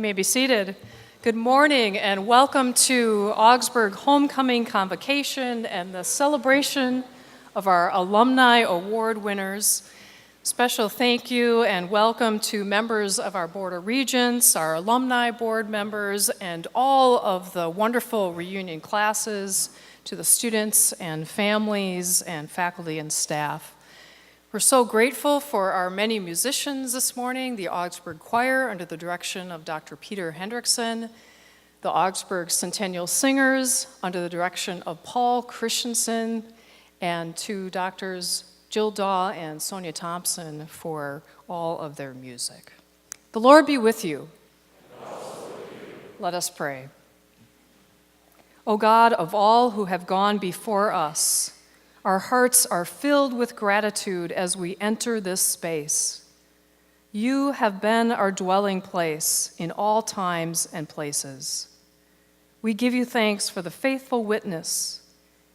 may be seated. Good morning and welcome to Augsburg Homecoming Convocation and the celebration of our Alumni Award winners. Special thank you and welcome to members of our Board of Regents, our alumni board members, and all of the wonderful reunion classes, to the students and families and faculty and staff. We're so grateful for our many musicians this morning, the Augsburg Choir under the direction of Dr. Peter Hendrickson, the Augsburg Centennial Singers under the direction of Paul Christensen, and to Doctors Jill Daw and Sonia Thompson for all of their music. The Lord be with you. And also with you. Let us pray. O God of all who have gone before us, our hearts are filled with gratitude as we enter this space. You have been our dwelling place in all times and places. We give you thanks for the faithful witness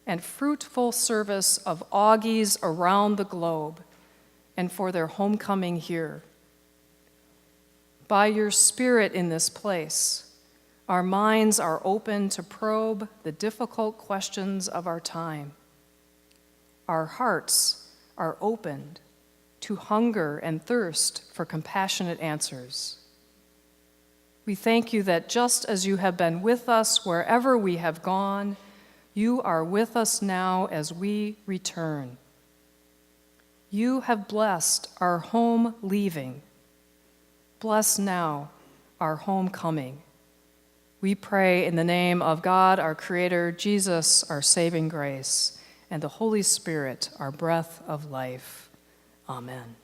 and fruitful service of Augies around the globe and for their homecoming here. By your Spirit in this place, our minds are open to probe the difficult questions of our time. Our hearts are opened to hunger and thirst for compassionate answers. We thank you that just as you have been with us wherever we have gone, you are with us now as we return. You have blessed our home leaving. Bless now our homecoming. We pray in the name of God, our Creator, Jesus, our saving grace, and the Holy Spirit, our breath of life. Amen.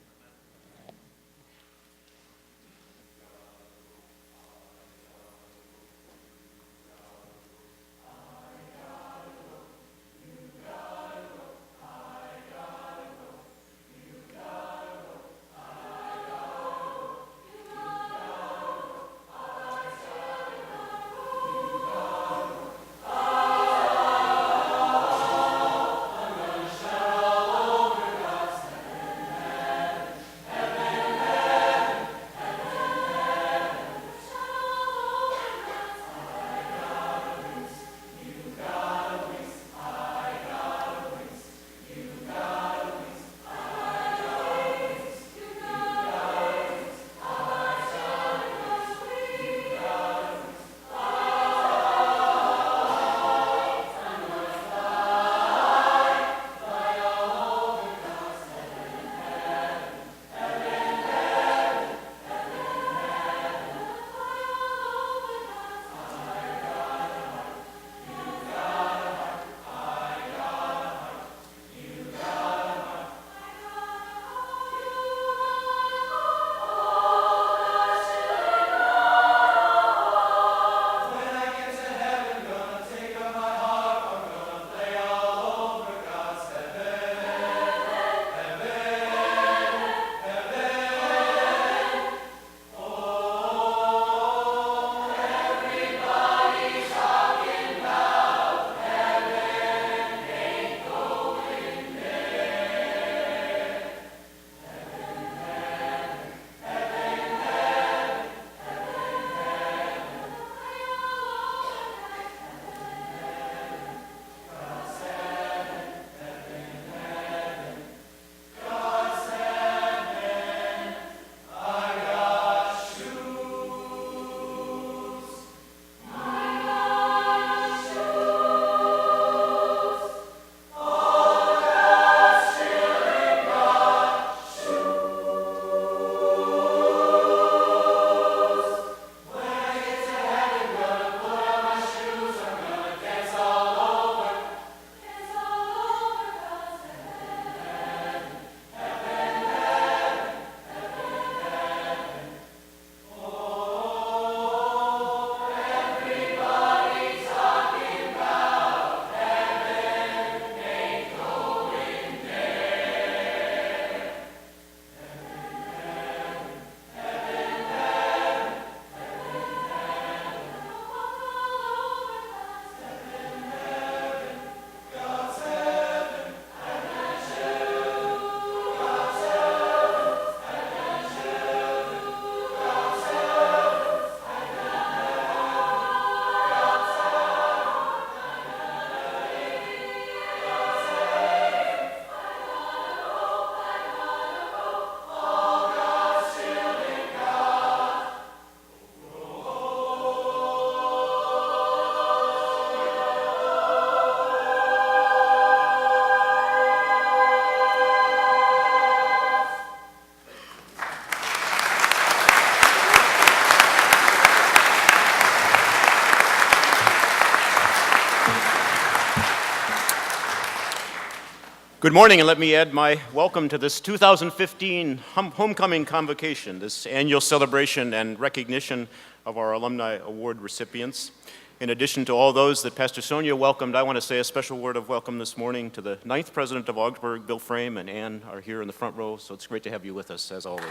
Good morning, and let me add my welcome to this 2015 Homecoming Convocation, this annual celebration and recognition of our Alumni Award recipients. In addition to all those that Pastor Sonia welcomed, I want to say a special word of welcome this morning to the 9th President of Augsburg, Bill Frame, and Ann are here in the front row, so it's great to have you with us, as always.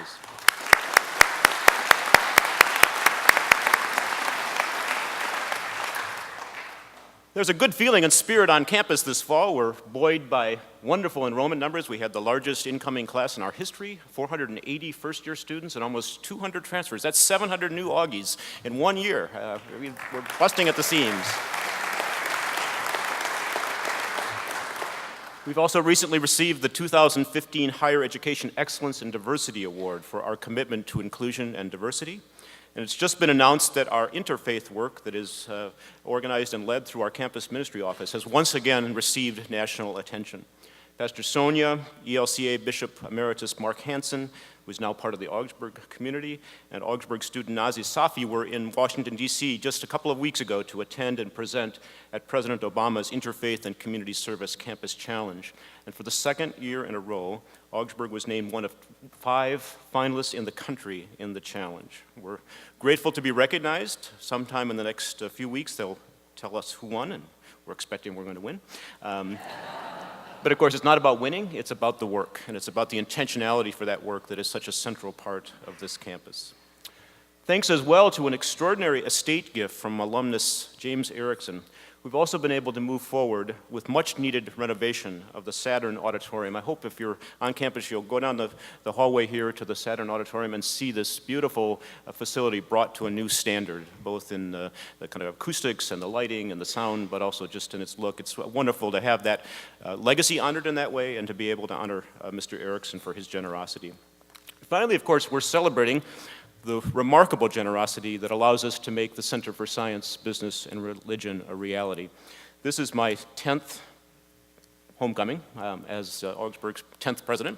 There's a good feeling and spirit on campus this fall. We're buoyed by wonderful enrollment numbers. We had the largest incoming class in our history, 480 first-year students and almost 200 transfers. That's 700 new Augies in 1 year. We're busting at the seams. We've also recently received the 2015 Higher Education Excellence and Diversity Award for our commitment to inclusion and diversity. And it's just been announced that our interfaith work that is organized and led through our campus ministry office has once again received national attention. Pastor Sonia, ELCA Bishop Emeritus Mark Hansen, who is now part of the Augsburg community, and Augsburg student Nazi Safi were in Washington, D.C. just a couple of weeks ago to attend and present at President Obama's Interfaith and Community Service Campus Challenge. And for the second year in a row, Augsburg was named one of 5 finalists in the country in the challenge. We're grateful to be recognized. Sometime in the next few weeks, they'll tell us who won, and we're expecting we're going to win. But of course, it's not about winning, it's about the work, and it's about the intentionality for that work that is such a central part of this campus. Thanks as well to an extraordinary estate gift from alumnus James Erickson, we've also been able to move forward with much-needed renovation of the Saturn Auditorium. I hope if you're on campus, you'll go down the hallway here to the Saturn Auditorium and see this beautiful facility brought to a new standard, both in the kind of acoustics and the lighting and the sound, but also just in its look. It's wonderful to have that legacy honored in that way and to be able to honor Mr. Erickson for his generosity. Finally, of course, we're celebrating the remarkable generosity that allows us to make the Center for Science, Business, and Religion a reality. This is my 10th homecoming as Augsburg's 10th president.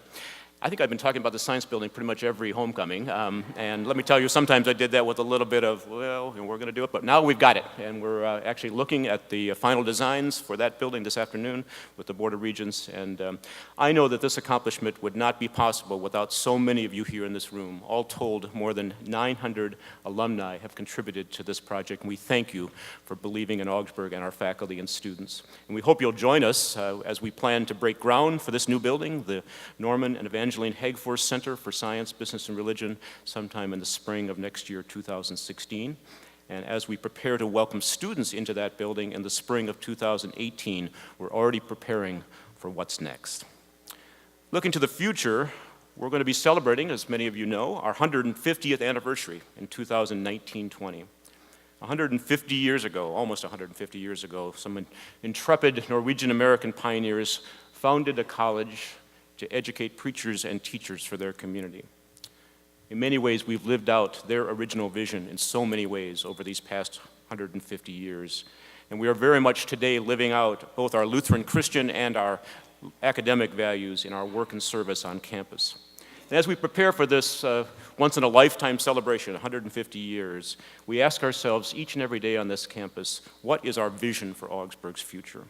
I think I've been talking about the science building pretty much every homecoming, and let me tell you, sometimes I did that with a little bit of, well, we're going to do it, but now we've got it, and we're actually looking at the final designs for that building this afternoon with the Board of Regents, and I know that this accomplishment would not be possible without so many of you here in this room. All told, more than 900 alumni have contributed to this project, and we thank you for believing in Augsburg and our faculty and students. And we hope you'll join us as we plan to break ground for this new building, the Norman and Evangeline Hagforth Center for Science, Business, and Religion, sometime in the spring of next year, 2016. And as we prepare to welcome students into that building in the spring of 2018, we're already preparing for what's next. Looking to the future, we're going to be celebrating, as many of you know, our 150th anniversary in 2019-20. 150 years ago, almost 150 years ago, some intrepid Norwegian-American pioneers founded a college to educate preachers and teachers for their community. In many ways, we've lived out their original vision in so many ways over these past 150 years. And we are very much today living out both our Lutheran Christian and our academic values in our work and service on campus. And as we prepare for this once-in-a-lifetime celebration, 150 years, we ask ourselves each and every day on this campus, what is our vision for Augsburg's future?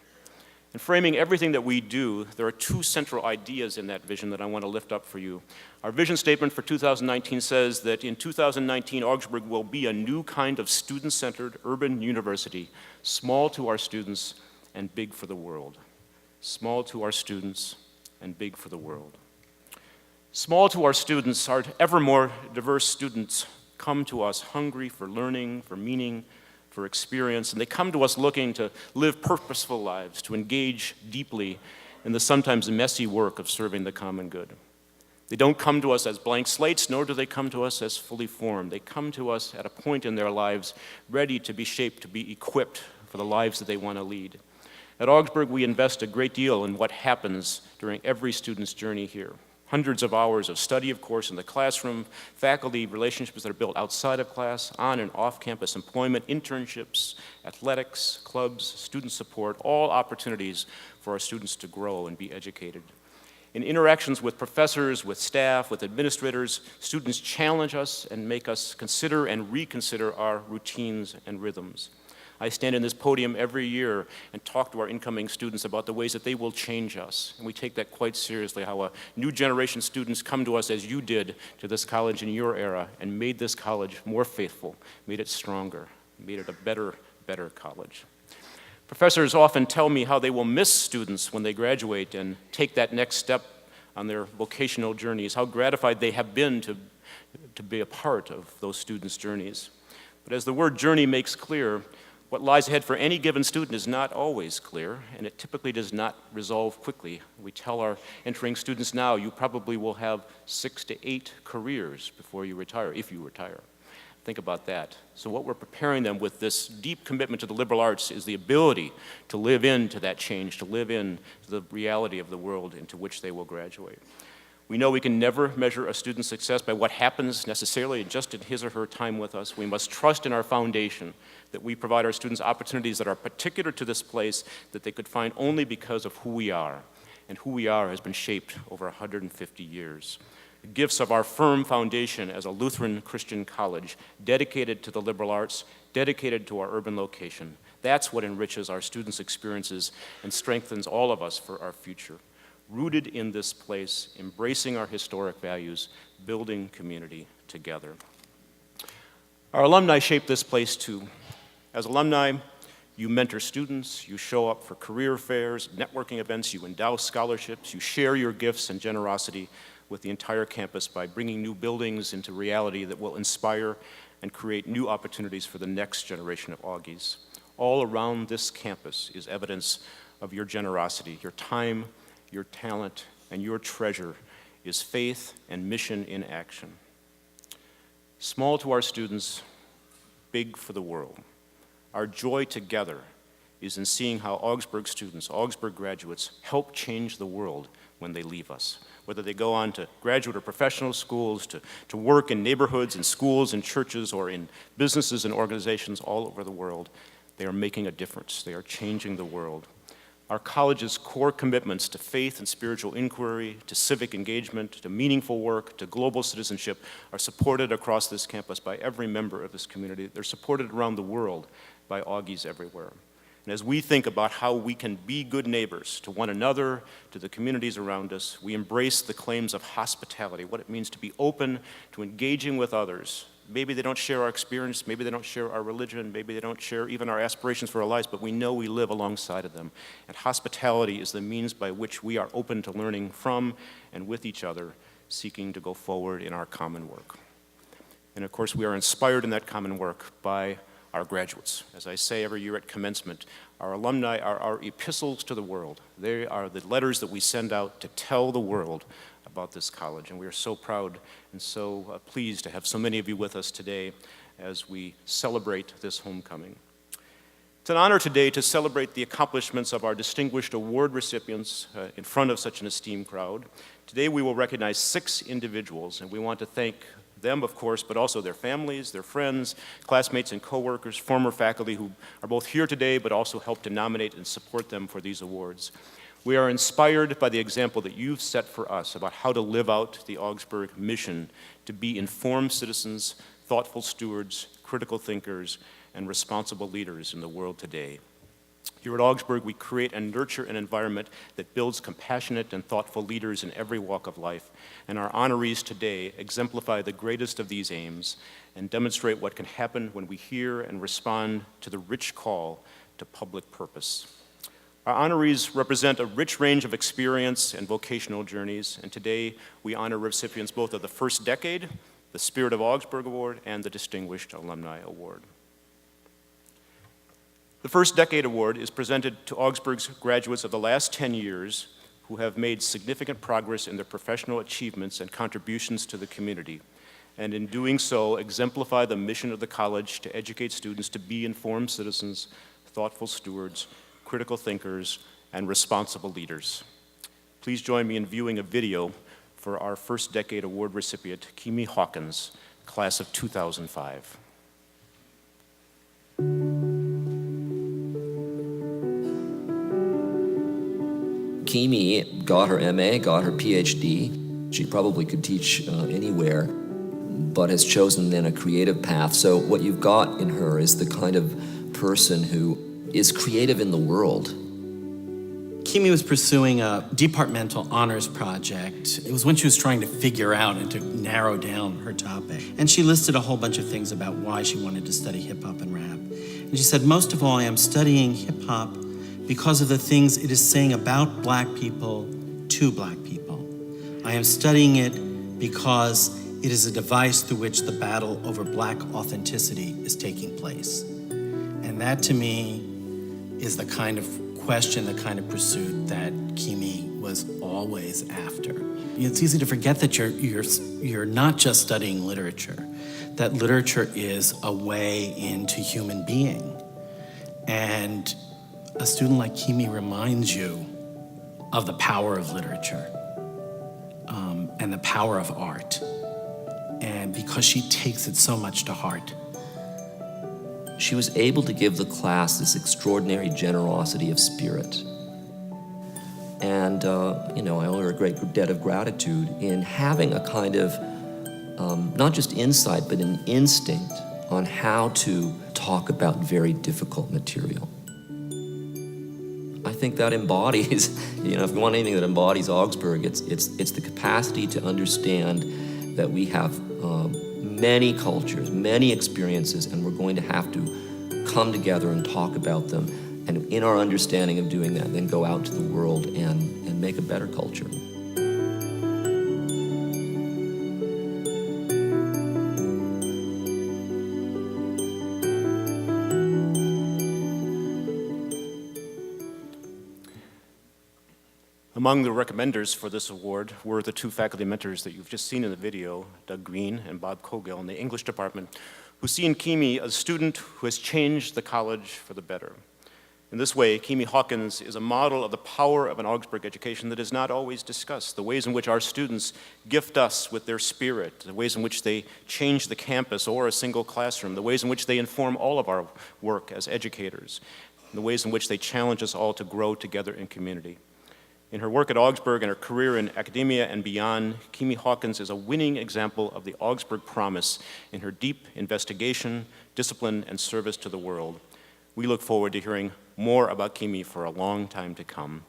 In framing everything that we do, there are 2 central ideas in that vision that I want to lift up for you. Our vision statement for 2019 says that in 2019, Augsburg will be a new kind of student-centered urban university, small to our students and big for the world. Small to our students and big for the world. Small to our students, our ever more diverse students come to us hungry for learning, for meaning, for experience, and they come to us looking to live purposeful lives, to engage deeply in the sometimes messy work of serving the common good. They don't come to us as blank slates, nor do they come to us as fully formed. They come to us at a point in their lives ready to be shaped, to be equipped for the lives that they want to lead. At Augsburg, we invest a great deal in what happens during every student's journey here. Hundreds of hours of study, of course, in the classroom, faculty relationships that are built outside of class, on and off-campus employment, internships, athletics, clubs, student support, all opportunities for our students to grow and be educated. In interactions with professors, with staff, with administrators, students challenge us and make us consider and reconsider our routines and rhythms. I stand in this podium every year and talk to our incoming students about the ways that they will change us. And we take that quite seriously, how a new generation of students come to us, as you did, to this college in your era, and made this college more faithful, made it stronger, made it a better college. Professors often tell me how they will miss students when they graduate and take that next step on their vocational journeys, how gratified they have been to be a part of those students' journeys. But as the word journey makes clear, what lies ahead for any given student is not always clear, and it typically does not resolve quickly. We tell our entering students now, you probably will have 6 to 8 careers before you retire, if you retire. Think about that. So what we're preparing them with this deep commitment to the liberal arts is the ability to live into that change, to live into the reality of the world into which they will graduate. We know we can never measure a student's success by what happens necessarily just in his or her time with us. We must trust in our foundation that we provide our students opportunities that are particular to this place that they could find only because of who we are. And who we are has been shaped over 150 years. The gifts of our firm foundation as a Lutheran Christian college, dedicated to the liberal arts, dedicated to our urban location. That's what enriches our students' experiences and strengthens all of us for our future. Rooted in this place, embracing our historic values, building community together. Our alumni shape this place too. As alumni, you mentor students, you show up for career fairs, networking events, you endow scholarships, you share your gifts and generosity with the entire campus by bringing new buildings into reality that will inspire and create new opportunities for the next generation of Augies. All around this campus is evidence of your generosity, your time, your talent, and your treasure is faith and mission in action. Small to our students, big for the world. Our joy together is in seeing how Augsburg students, Augsburg graduates, help change the world when they leave us. Whether they go on to graduate or professional schools, to work in neighborhoods and schools and churches or in businesses and organizations all over the world, they are making a difference. They are changing the world. Our college's core commitments to faith and spiritual inquiry, to civic engagement, to meaningful work, to global citizenship are supported across this campus by every member of this community. They're supported around the world by Augies everywhere. And as we think about how we can be good neighbors to one another, to the communities around us, we embrace the claims of hospitality, what it means to be open to engaging with others. Maybe they don't share our experience, maybe they don't share our religion, maybe they don't share even our aspirations for our lives, but we know we live alongside of them. And hospitality is the means by which we are open to learning from and with each other, seeking to go forward in our common work. And of course, we are inspired in that common work by our graduates. As I say every year at commencement, our alumni are our epistles to the world. They are the letters that we send out to tell the world about this college, and we are so proud and so pleased to have so many of you with us today as we celebrate this homecoming. It's an honor today to celebrate the accomplishments of our distinguished award recipients in front of such an esteemed crowd. Today we will recognize 6 individuals, and we want to thank them, of course, but also their families, their friends, classmates and coworkers, former faculty who are both here today but also helped to nominate and support them for these awards. We are inspired by the example that you've set for us about how to live out the Augsburg mission to be informed citizens, thoughtful stewards, critical thinkers, and responsible leaders in the world today. Here at Augsburg, we create and nurture an environment that builds compassionate and thoughtful leaders in every walk of life, and our honorees today exemplify the greatest of these aims and demonstrate what can happen when we hear and respond to the rich call to public purpose. Our honorees represent a rich range of experience and vocational journeys, and today we honor recipients both of the First Decade, the Spirit of Augsburg Award, and the Distinguished Alumni Award. The First Decade Award is presented to Augsburg's graduates of the last 10 years who have made significant progress in their professional achievements and contributions to the community, and in doing so exemplify the mission of the college to educate students to be informed citizens, thoughtful stewards, critical thinkers, and responsible leaders. Please join me in viewing a video for our First Decade Award recipient, Kimi Hawkins, class of 2005. Kimi got her MA, got her PhD. She probably could teach anywhere, but has chosen then a creative path. So what you've got in her is the kind of person who is creative in the world. Kimi was pursuing a departmental honors project. It was when she was trying to figure out and to narrow down her topic. And she listed a whole bunch of things about why she wanted to study hip hop and rap. And she said, most of all, I am studying hip hop because of the things it is saying about black people to black people. I am studying it because it is a device through which the battle over black authenticity is taking place. And that to me is the kind of question, the kind of pursuit that Kimi was always after. It's easy to forget that you're not just studying literature, that literature is a way into human being. And a student like Kimi reminds you of the power of literature and the power of art. And because she takes it so much to heart. She was able to give the class this extraordinary generosity of spirit. And, I owe her a great debt of gratitude in having a kind of, not just insight, but an instinct on how to talk about very difficult material. I think that embodies, if you want anything that embodies Augsburg, it's the capacity to understand that we have many cultures, many experiences, and we're going to have to come together and talk about them. And in our understanding of doing that, then go out to the world and make a better culture. Among the recommenders for this award were the two faculty mentors that you've just seen in the video, Doug Green and Bob Cogill in the English department, who see in Kimi a student who has changed the college for the better. In this way, Kimi Hawkins is a model of the power of an Augsburg education that is not always discussed, the ways in which our students gift us with their spirit, the ways in which they change the campus or a single classroom, the ways in which they inform all of our work as educators, the ways in which they challenge us all to grow together in community. In her work at Augsburg and her career in academia and beyond, Kimi Hawkins is a winning example of the Augsburg promise in her deep investigation, discipline, and service to the world. We look forward to hearing more about Kimi for a long time to come.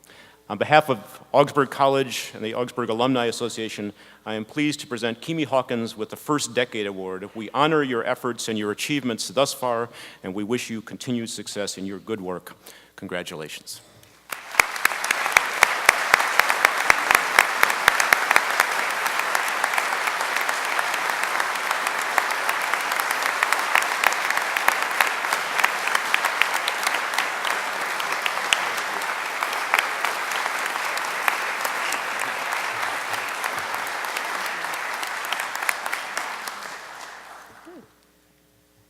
On behalf of Augsburg College and the Augsburg Alumni Association, I am pleased to present Kimi Hawkins with the First Decade Award. We honor your efforts and your achievements thus far, and we wish you continued success in your good work. Congratulations.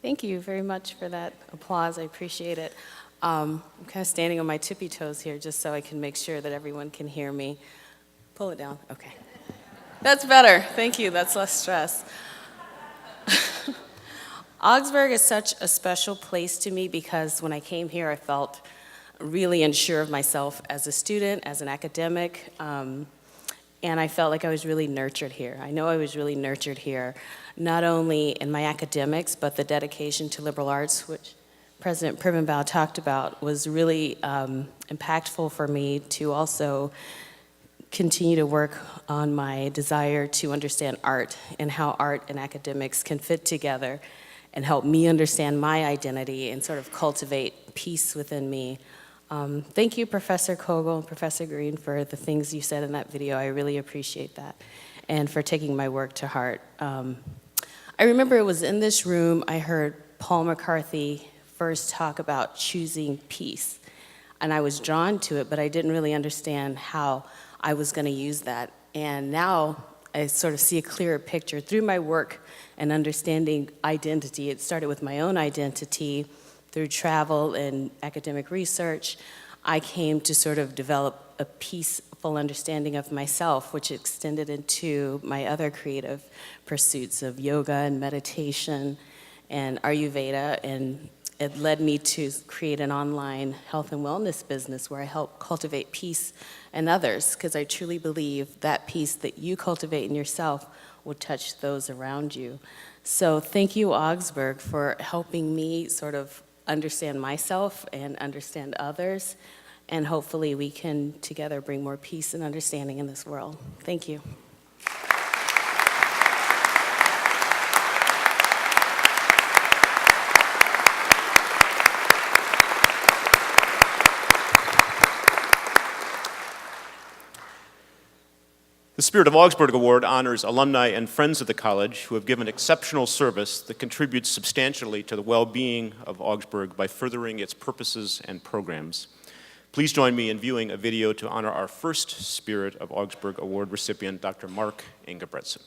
Thank you very much for that applause. I appreciate it. I'm kind of standing on my tippy toes here just so I can make sure that everyone can hear me. Pull it down. Okay. That's better. Thank you. That's less stress. Augsburg is such a special place to me because when I came here, I felt really unsure of myself as a student, as an academic, and I felt like I was really nurtured here. I know I was really nurtured here, not only in my academics, but the dedication to liberal arts, which President Privenbaugh talked about, was really impactful for me to also continue to work on my desire to understand art and how art and academics can fit together and help me understand my identity and sort of cultivate peace within me. Thank you, Professor Kogel and Professor Green, for the things you said in that video. I really appreciate that, and for taking my work to heart. I remember it was in this room I heard Paul McCarthy first talk about choosing peace, and I was drawn to it, but I didn't really understand how I was going to use that. And now I sort of see a clearer picture through my work and understanding identity. It started with my own identity. Through travel and academic research, I came to sort of develop a peaceful understanding of myself, which extended into my other creative pursuits of yoga and meditation and Ayurveda, and it led me to create an online health and wellness business where I help cultivate peace in others, because I truly believe that peace that you cultivate in yourself will touch those around you. So thank you, Augsburg, for helping me sort of understand myself and understand others, and hopefully we can together bring more peace and understanding in this world. Thank you. The Spirit of Augsburg Award honors alumni and friends of the college who have given exceptional service that contributes substantially to the well-being of Augsburg by furthering its purposes and programs. Please join me in viewing a video to honor our first Spirit of Augsburg Award recipient, Dr. Mark Ingebretson.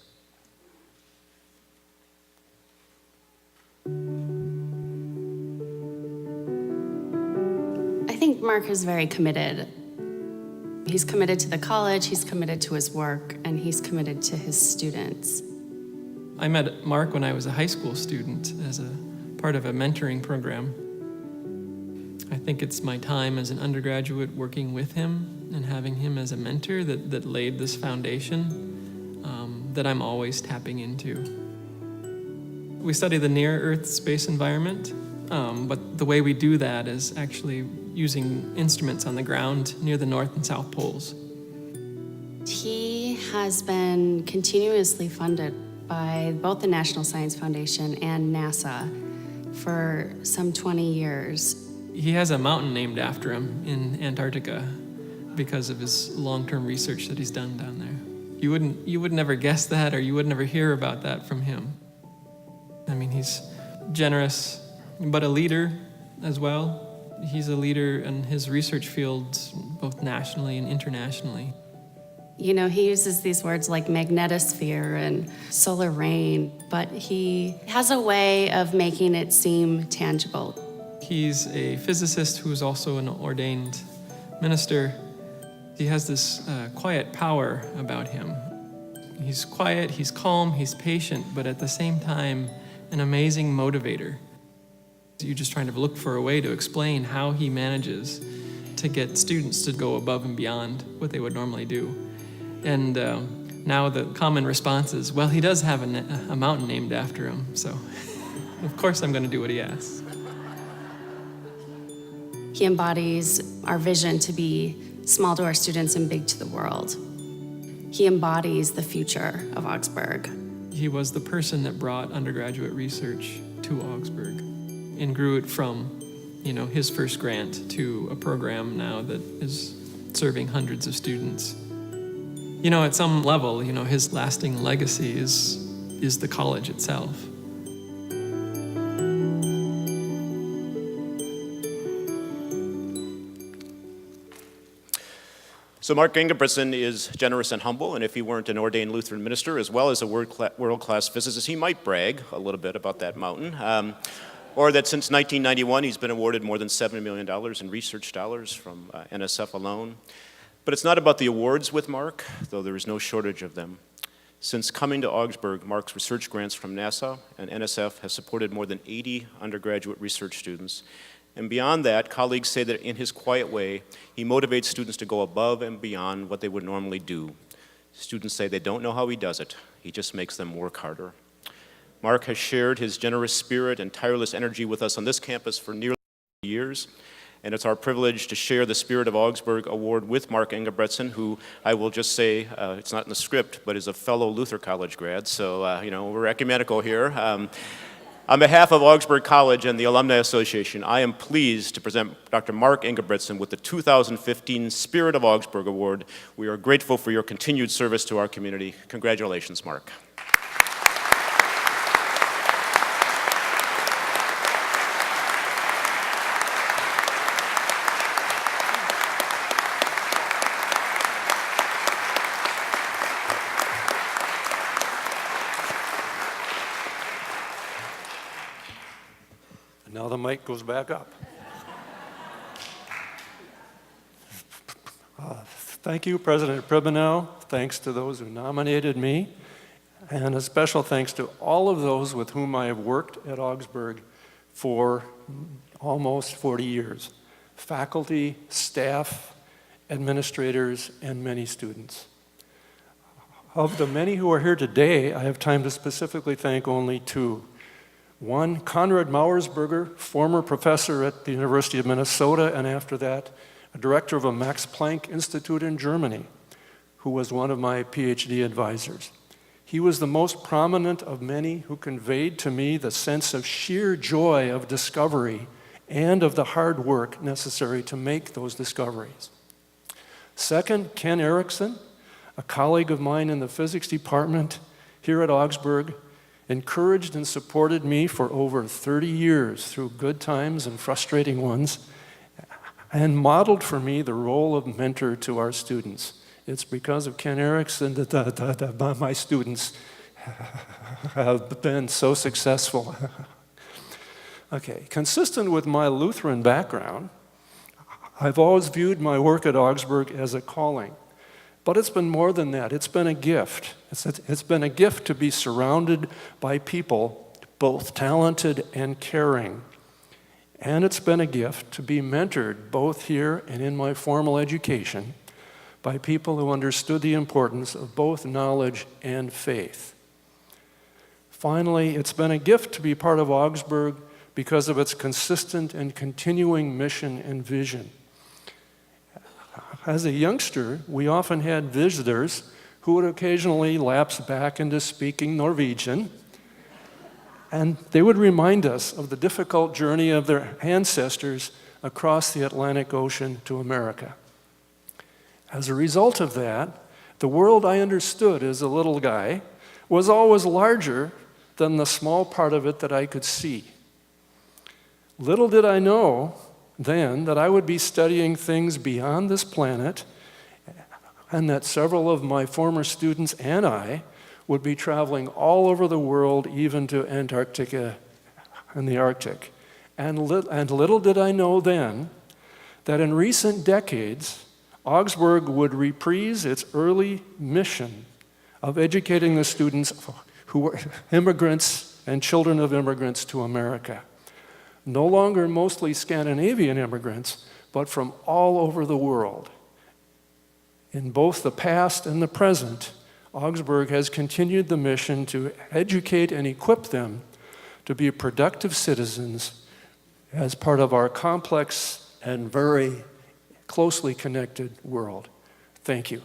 I think Mark is very committed. He's committed to the college, he's committed to his work, and he's committed to his students. I met Mark when I was a high school student as a part of a mentoring program. I think it's my time as an undergraduate working with him and having him as a mentor that laid this foundation that I'm always tapping into. We study the near-Earth space environment, but the way we do that is actually using instruments on the ground near the North and South Poles. He has been continuously funded by both the National Science Foundation and NASA for some 20 years. He has a mountain named after him in Antarctica because of his long-term research that he's done down there. You would never guess that, or you would never hear about that from him. I mean, he's generous, but a leader as well. He's a leader in his research field, both nationally and internationally. You know, he uses these words like magnetosphere and solar rain, but he has a way of making it seem tangible. He's a physicist who is also an ordained minister. He has this quiet power about him. He's quiet, he's calm, he's patient, but at the same time, an amazing motivator. You're just trying to look for a way to explain how he manages to get students to go above and beyond what they would normally do. And now the common response is, well, he does have a mountain named after him, so of course I'm going to do what he asks. He embodies our vision to be small to our students and big to the world. He embodies the future of Augsburg. He was the person that brought undergraduate research to Augsburg and grew it from, his first grant to a program now that is serving hundreds of students. At some level, his lasting legacy is the college itself. So Mark Ingebretson is generous and humble, and if he weren't an ordained Lutheran minister as well as a world-class physicist, he might brag a little bit about that mountain. Or that since 1991, he's been awarded more than $70 million in research dollars from NSF alone. But it's not about the awards with Mark, though there is no shortage of them. Since coming to Augsburg, Mark's research grants from NASA and NSF have supported more than 80 undergraduate research students. And beyond that, colleagues say that in his quiet way, he motivates students to go above and beyond what they would normally do. Students say they don't know how he does it. He just makes them work harder. Mark has shared his generous spirit and tireless energy with us on this campus for nearly years, and it's our privilege to share the Spirit of Augsburg Award with Mark Ingebretson, who I will just say, it's not in the script, but is a fellow Luther College grad, so we're ecumenical here. On behalf of Augsburg College and the Alumni Association, I am pleased to present Dr. Mark Ingebretson with the 2015 Spirit of Augsburg Award. We are grateful for your continued service to our community. Congratulations, Mark. Now the mic goes back up. Thank you, President Pribenow. Thanks to those who nominated me. And a special thanks to all of those with whom I have worked at Augsburg for almost 40 years. Faculty, staff, administrators, and many students. Of the many who are here today, I have time to specifically thank only two. One, Konrad Mauersberger, former professor at the University of Minnesota, and after that, a director of a Max Planck Institute in Germany, who was one of my PhD advisors. He was the most prominent of many who conveyed to me the sense of sheer joy of discovery and of the hard work necessary to make those discoveries. Second, Ken Erickson, a colleague of mine in the physics department here at Augsburg, encouraged and supported me for over 30 years through good times and frustrating ones, and modeled for me the role of mentor to our students. It's because of Ken Erickson that my students have been so successful. Okay, consistent with my Lutheran background, I've always viewed my work at Augsburg as a calling. But it's been more than that. It's been a gift. It's been a gift to be surrounded by people, both talented and caring. And it's been a gift to be mentored, both here and in my formal education, by people who understood the importance of both knowledge and faith. Finally, it's been a gift to be part of Augsburg because of its consistent and continuing mission and vision. As a youngster, we often had visitors who would occasionally lapse back into speaking Norwegian, and they would remind us of the difficult journey of their ancestors across the Atlantic Ocean to America. As a result of that, the world I understood as a little guy was always larger than the small part of it that I could see. Little did I know then that I would be studying things beyond this planet, and that several of my former students and I would be traveling all over the world, even to Antarctica and the Arctic. And little did I know then that in recent decades, Augsburg would reprise its early mission of educating the students who were immigrants and children of immigrants to America. No longer mostly Scandinavian immigrants, but from all over the world. In both the past and the present, Augsburg has continued the mission to educate and equip them to be productive citizens as part of our complex and very closely connected world. Thank you.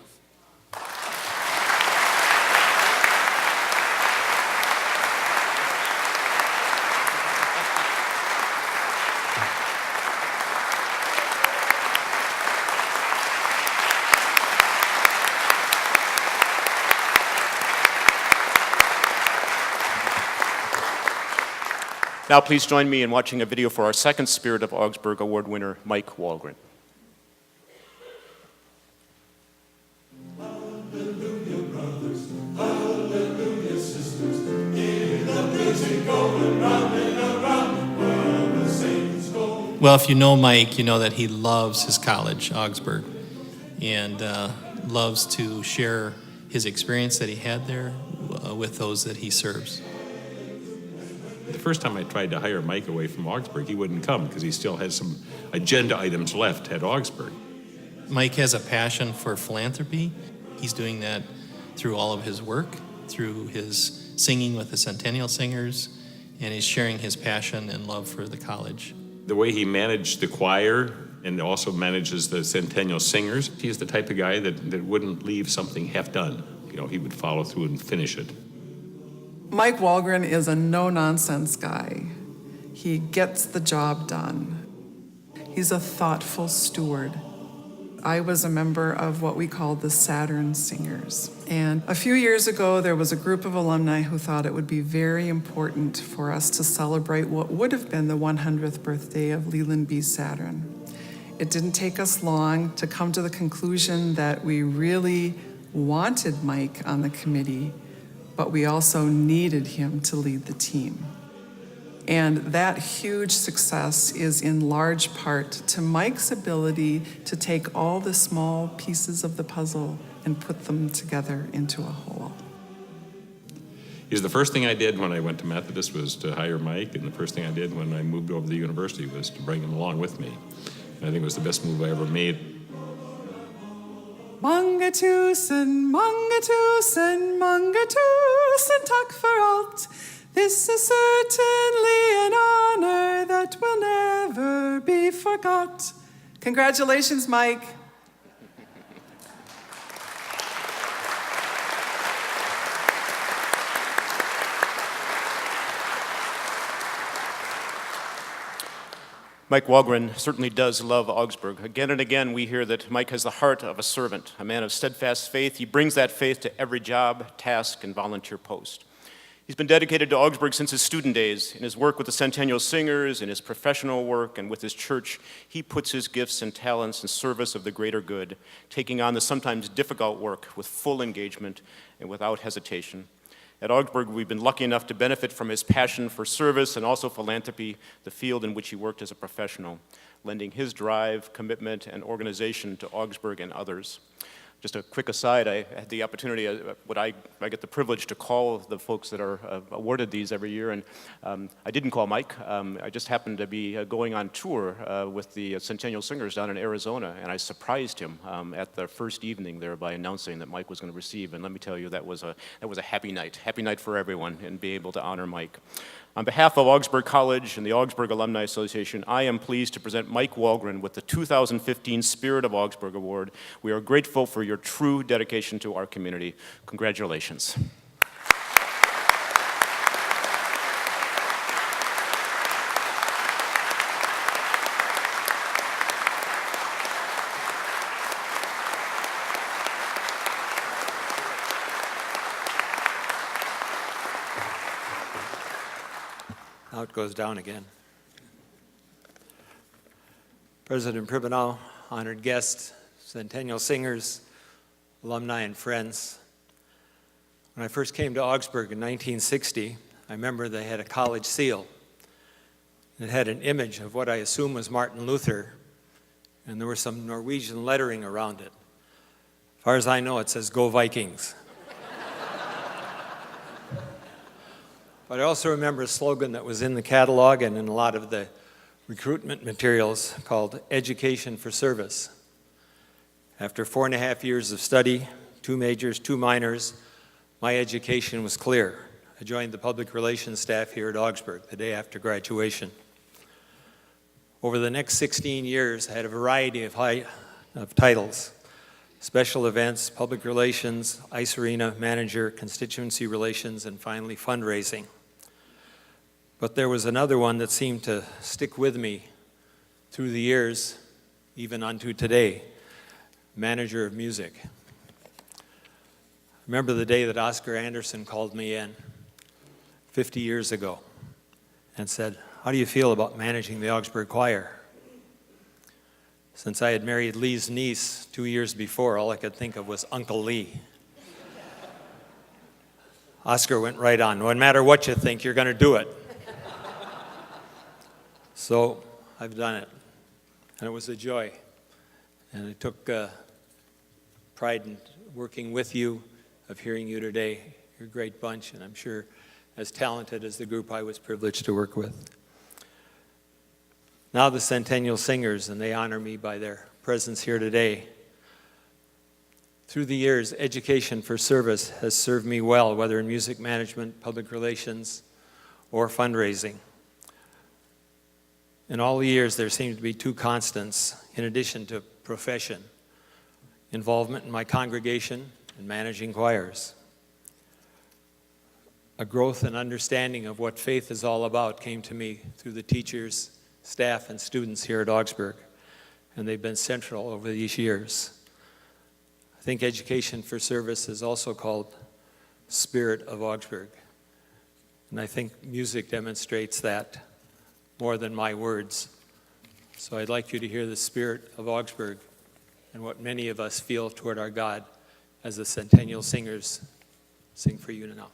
Now please join me in watching a video for our second Spirit of Augsburg Award winner, Mike Wahlgren. Well, if you know Mike, you know that he loves his college, Augsburg, and loves to share his experience that he had there with those that he serves. The first time I tried to hire Mike away from Augsburg, he wouldn't come because he still has some agenda items left at Augsburg. Mike has a passion for philanthropy. He's doing that through all of his work, through his singing with the Centennial Singers, and he's sharing his passion and love for the college. The way he managed the choir and also manages the Centennial Singers, he's the type of guy that wouldn't leave something half done. You know, he would follow through and finish it. Mike Wahlgren is a no-nonsense guy. He gets the job done. He's a thoughtful steward. I was a member of what we called the Saturn Singers. And a few years ago, there was a group of alumni who thought it would be very important for us to celebrate what would have been the 100th birthday of Leland B. Saturn. It didn't take us long to come to the conclusion that we really wanted Mike on the committee, but we also needed him to lead the team. And that huge success is in large part to Mike's ability to take all the small pieces of the puzzle and put them together into a whole. The first thing I did when I went to Methodist was to hire Mike, and the first thing I did when I moved over to the university was to bring him along with me. And I think it was the best move I ever made. Mange tusen, takk for alt. This is certainly an honor that will never be forgot. Congratulations, Mike. Mike Walgren certainly does love Augsburg. Again and again, we hear that Mike has the heart of a servant, a man of steadfast faith. He brings that faith to every job, task, and volunteer post. He's been dedicated to Augsburg since his student days. In his work with the Centennial Singers, in his professional work, and with his church, he puts his gifts and talents in service of the greater good, taking on the sometimes difficult work with full engagement and without hesitation. At Augsburg, we've been lucky enough to benefit from his passion for service and also philanthropy, the field in which he worked as a professional, lending his drive, commitment, and organization to Augsburg and others. Just a quick aside, I had the opportunity, I get the privilege to call the folks that are awarded these every year, and I didn't call Mike. I just happened to be going on tour with the Centennial Singers down in Arizona, and I surprised him at the first evening there by announcing that Mike was going to receive, and let me tell you, that was a happy night for everyone, and be able to honor Mike. On behalf of Augsburg College and the Augsburg Alumni Association, I am pleased to present Mike Walgren with the 2015 Spirit of Augsburg Award. We are grateful for your true dedication to our community. Congratulations. Now it goes down again. President Pribenow, honored guests, Centennial Singers, alumni and friends. When I first came to Augsburg in 1960, I remember they had a college seal. It had an image of what I assume was Martin Luther, and there was some Norwegian lettering around it. As far as I know, it says, "Go Vikings." But I also remember a slogan that was in the catalog and in a lot of the recruitment materials called Education for Service. After 4.5 years of study, 2 majors, 2 minors, my education was clear. I joined the public relations staff here at Augsburg the day after graduation. Over the next 16 years, I had a variety of titles: special events, public relations, ice arena manager, constituency relations, and finally fundraising. But there was another one that seemed to stick with me through the years, even unto today: manager of music. I remember the day that Oscar Anderson called me in 50 years ago and said, "How do you feel about managing the Augsburg Choir?" Since I had married Lee's niece 2 years before, all I could think of was Uncle Lee. Oscar went right on, "No matter what you think, you're going to do it." So I've done it, and it was a joy. And I took pride in working with you, of hearing you today. You're a great bunch, and I'm sure as talented as the group I was privileged to work with. Now the Centennial Singers, and they honor me by their presence here today. Through the years, Education for Service has served me well, whether in music management, public relations, or fundraising. In all the years, there seemed to be 2 constants, in addition to profession: involvement in my congregation and managing choirs. A growth and understanding of what faith is all about came to me through the teachers, staff, and students here at Augsburg, and they've been central over these years. I think Education for Service is also called Spirit of Augsburg, and I think music demonstrates that more than my words. So I'd like you to hear the spirit of Augsburg and what many of us feel toward our God as the Centennial Singers sing for you now.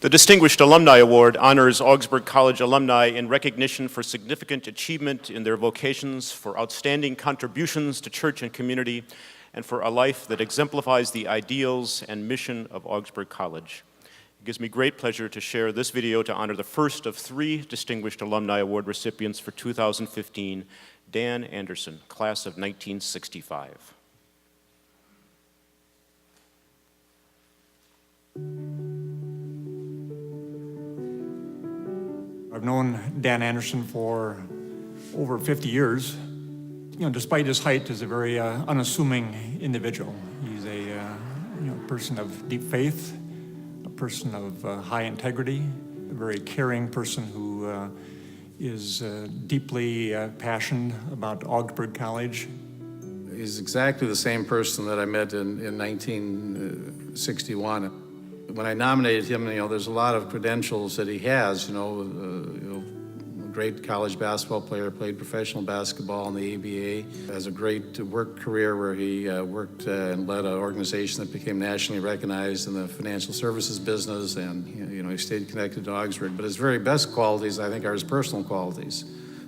The Distinguished Alumni Award honors Augsburg College alumni in recognition for significant achievement in their vocations, for outstanding contributions to church and community, and for a life that exemplifies the ideals and mission of Augsburg College. It gives me great pleasure to share this video to honor the first of 3 Distinguished Alumni Award recipients for 2015, Dan Anderson, class of 1965. I've known Dan Anderson for over 50 years. Despite his height, he's a very unassuming individual. He's a person of deep faith, a person of high integrity, a very caring person who is deeply passionate about Augsburg College. He's exactly the same person that I met in 1961. When I nominated him, there's a lot of credentials that he has, great college basketball player, played professional basketball in the ABA, has a great work career where he worked and led an organization that became nationally recognized in the financial services business, and he stayed connected to Augsburg. But his very best qualities, I think, are his personal qualities,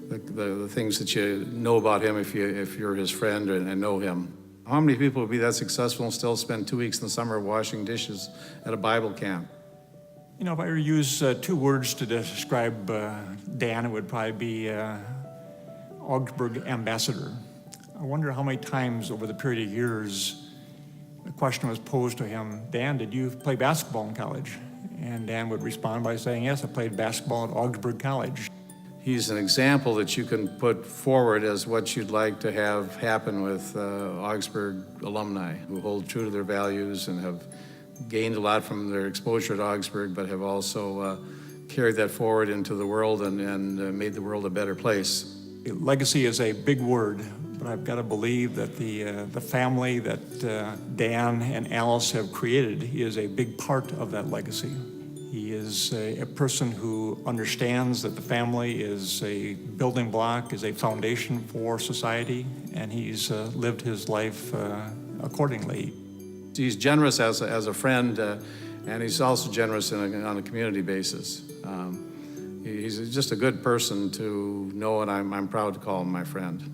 the things that you know about him if you're his friend and know him. How many people would be that successful and still spend 2 weeks in the summer washing dishes at a Bible camp? If I were to use 2 words to describe Dan, it would probably be Augsburg ambassador. I wonder how many times over the period of years the question was posed to him, Dan, did you play basketball in college? And Dan would respond by saying, yes, I played basketball at Augsburg College. He's an example that you can put forward as what you'd like to have happen with Augsburg alumni who hold true to their values and have gained a lot from their exposure at Augsburg, but have also carried that forward into the world and made the world a better place. Legacy is a big word, but I've got to believe that the family that Dan and Alice have created is a big part of that legacy. He is a person who understands that the family is a building block, is a foundation for society, and he's lived his life accordingly. He's generous as a friend, and he's also generous on a community basis. He's just a good person to know, and I'm proud to call him my friend.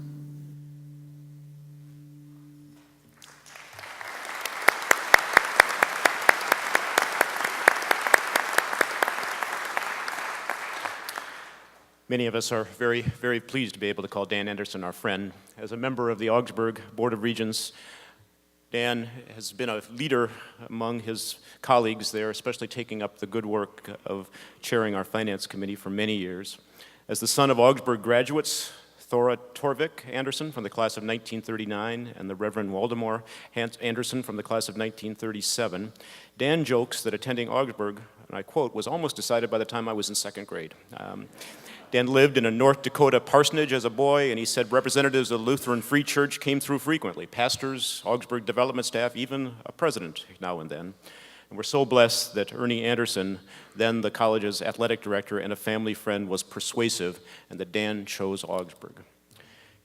Many of us are very, very pleased to be able to call Dan Anderson our friend. As a member of the Augsburg Board of Regents, Dan has been a leader among his colleagues there, especially taking up the good work of chairing our finance committee for many years. As the son of Augsburg graduates, Thora Torvik Anderson from the class of 1939 and the Reverend Waldemar Anderson from the class of 1937, Dan jokes that attending Augsburg, and I quote, was almost decided by the time I was in 2nd grade. Dan lived in a North Dakota parsonage as a boy, and he said representatives of the Lutheran Free Church came through frequently, pastors, Augsburg development staff, even a president now and then. And we're so blessed that Ernie Anderson, then the college's athletic director and a family friend, was persuasive, and that Dan chose Augsburg.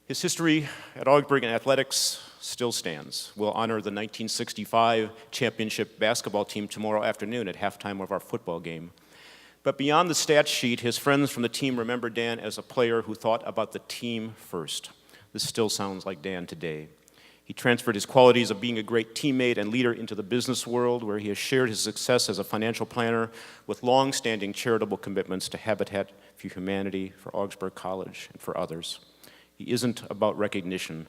His history at Augsburg in athletics still stands. We'll honor the 1965 championship basketball team tomorrow afternoon at halftime of our football game. But beyond the stat sheet, his friends from the team remember Dan as a player who thought about the team first. This still sounds like Dan today. He transferred his qualities of being a great teammate and leader into the business world, where he has shared his success as a financial planner with long-standing charitable commitments to Habitat for Humanity, for Augsburg College, and for others. He isn't about recognition,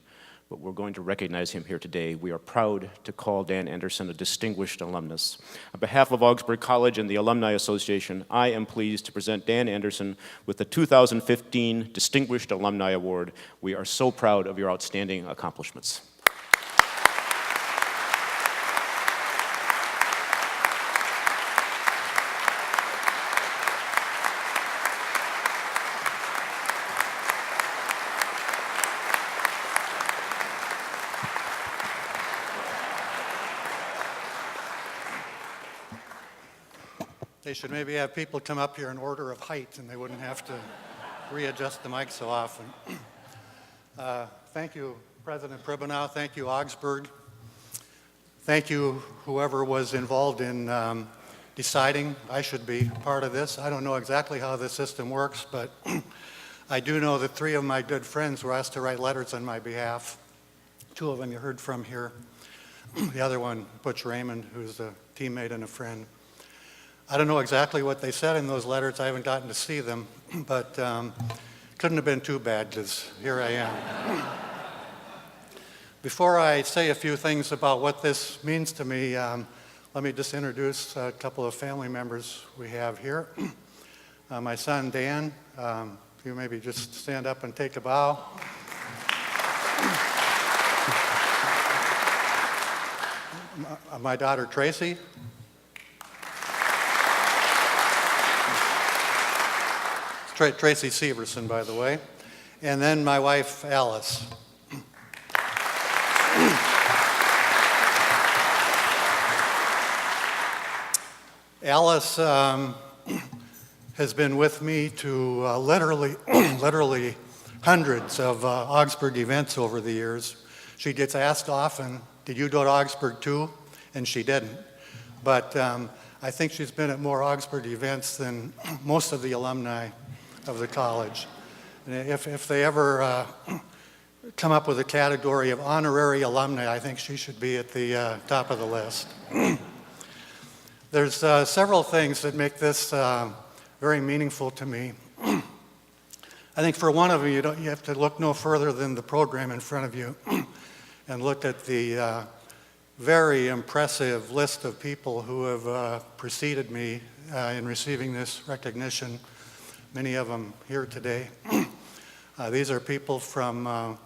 but we're going to recognize him here today. We are proud to call Dan Anderson a distinguished alumnus. On behalf of Augsburg College and the Alumni Association, I am pleased to present Dan Anderson with the 2015 Distinguished Alumni Award. We are so proud of your outstanding accomplishments. They should maybe have people come up here in order of height, and they wouldn't have to readjust the mic so often. Thank you, President Pribenow. Thank you, Augsburg. Thank you, whoever was involved in deciding I should be part of this. I don't know exactly how the system works, but I do know that 3 of my good friends were asked to write letters on my behalf. 2 of them you heard from here. The other one, Butch Raymond, who's a teammate and a friend. I don't know exactly what they said in those letters. I haven't gotten to see them, but couldn't have been too bad because here I am. Before I say a few things about what this means to me, let me just introduce a couple of family members we have here. My son, Dan, if you maybe just stand up and take a bow. My daughter, Tracy. Tracy Severson, by the way. And then my wife, Alice. Alice has been with me to literally hundreds of Augsburg events over the years. She gets asked often, did you go to Augsburg too? And she didn't. But I think she's been at more Augsburg events than most of the alumni of the college. And if they ever come up with a category of honorary alumni, I think she should be at the top of the list. There's several things that make this very meaningful to me. I think for one of them, you have to look no further than the program in front of you and look at the very impressive list of people who have preceded me in receiving this recognition, many of them here today. These are people from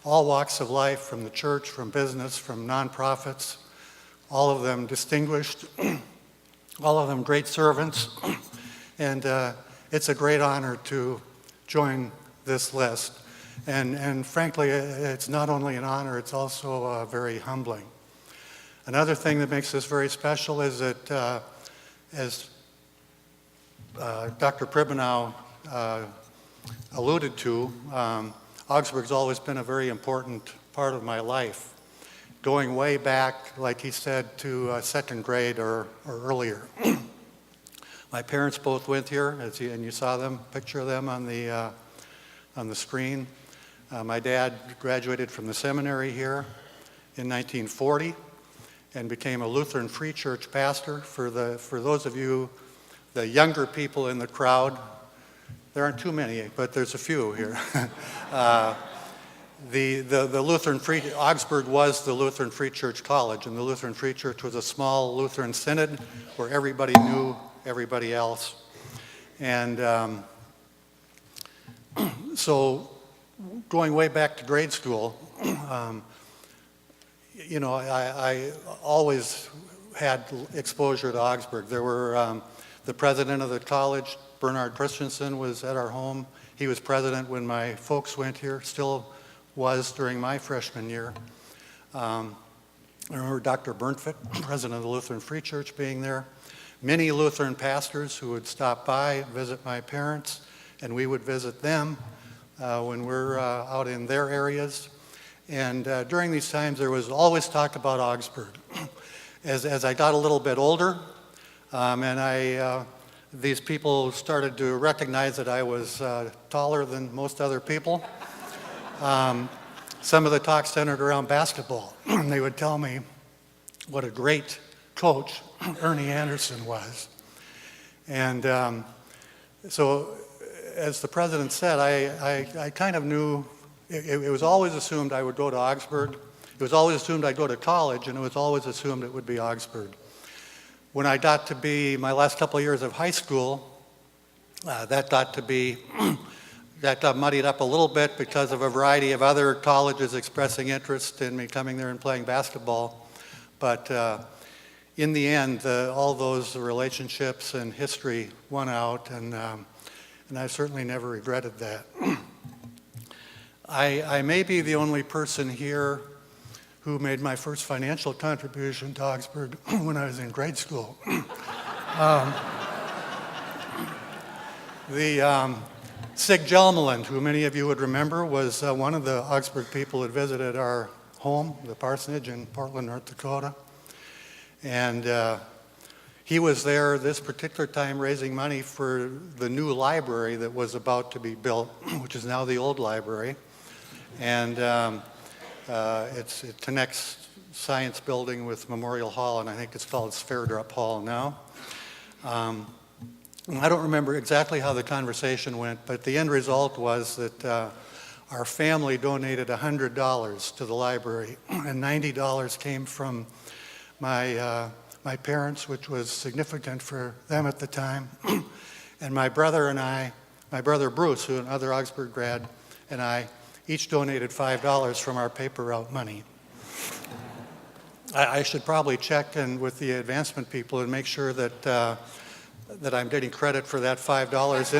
all walks of life, from the church, from business, from nonprofits, all of them distinguished, all of them great servants, and it's a great honor to join this list. And frankly, it's not only an honor, it's also very humbling. Another thing that makes this very special is that, as Dr. Pribenow alluded to, Augsburg's always been a very important part of my life, going way back, like he said, to second grade or earlier. My parents both went here, and you saw them, picture of them on the screen. My dad graduated from the seminary here in 1940 and became a Lutheran Free Church pastor. For those of you, the younger people in the crowd, there aren't too many, but there's a few here. The Lutheran Free, Augsburg was the Lutheran Free Church College, and the Lutheran Free Church was a small Lutheran synod where everybody knew everybody else. And so going way back to grade school, you know, I always had exposure to Augsburg. There were the president of the college, Bernard Christensen, was at our home. He was president when my folks went here, still was during my freshman year. I remember Dr. Bernfit, president of the Lutheran Free Church, being there. Many Lutheran pastors who would stop by, visit my parents, and we would visit them when we're out in their areas. And during these times, there was always talk about Augsburg. As I got a little bit older, and these people started to recognize that I was taller than most other people. Some of the talk centered around basketball. And they would tell me what a great coach Ernie Anderson was. And so, as the president said, I kind of knew, it was always assumed I would go to Augsburg. It was always assumed I'd go to college, and it was always assumed it would be Augsburg. When I got to be my last couple of years of high school, that got muddied up a little bit because of a variety of other colleges expressing interest in me coming there and playing basketball. But in the end, all those relationships and history won out, and I certainly never regretted that. I may be the only person here who made my first financial contribution to Augsburg when I was in grade school. Sig Jelmeland, who many of you would remember, was one of the Augsburg people that visited our home, the parsonage in Portland, North Dakota. And He was there this particular time raising money for the new library that was about to be built, which is now the old library. And it connects Science Building with Memorial Hall, and I think it's called Sverdrup Hall now. I don't remember exactly how the conversation went, but the end result was that our family donated $100 to the library, and $90 came from my parents, which was significant for them at the time, and my brother and I, my brother Bruce, who another Augsburg grad, and I each donated $5 from our paper route money. I should probably check in with the advancement people and make sure that that I'm getting credit for that $5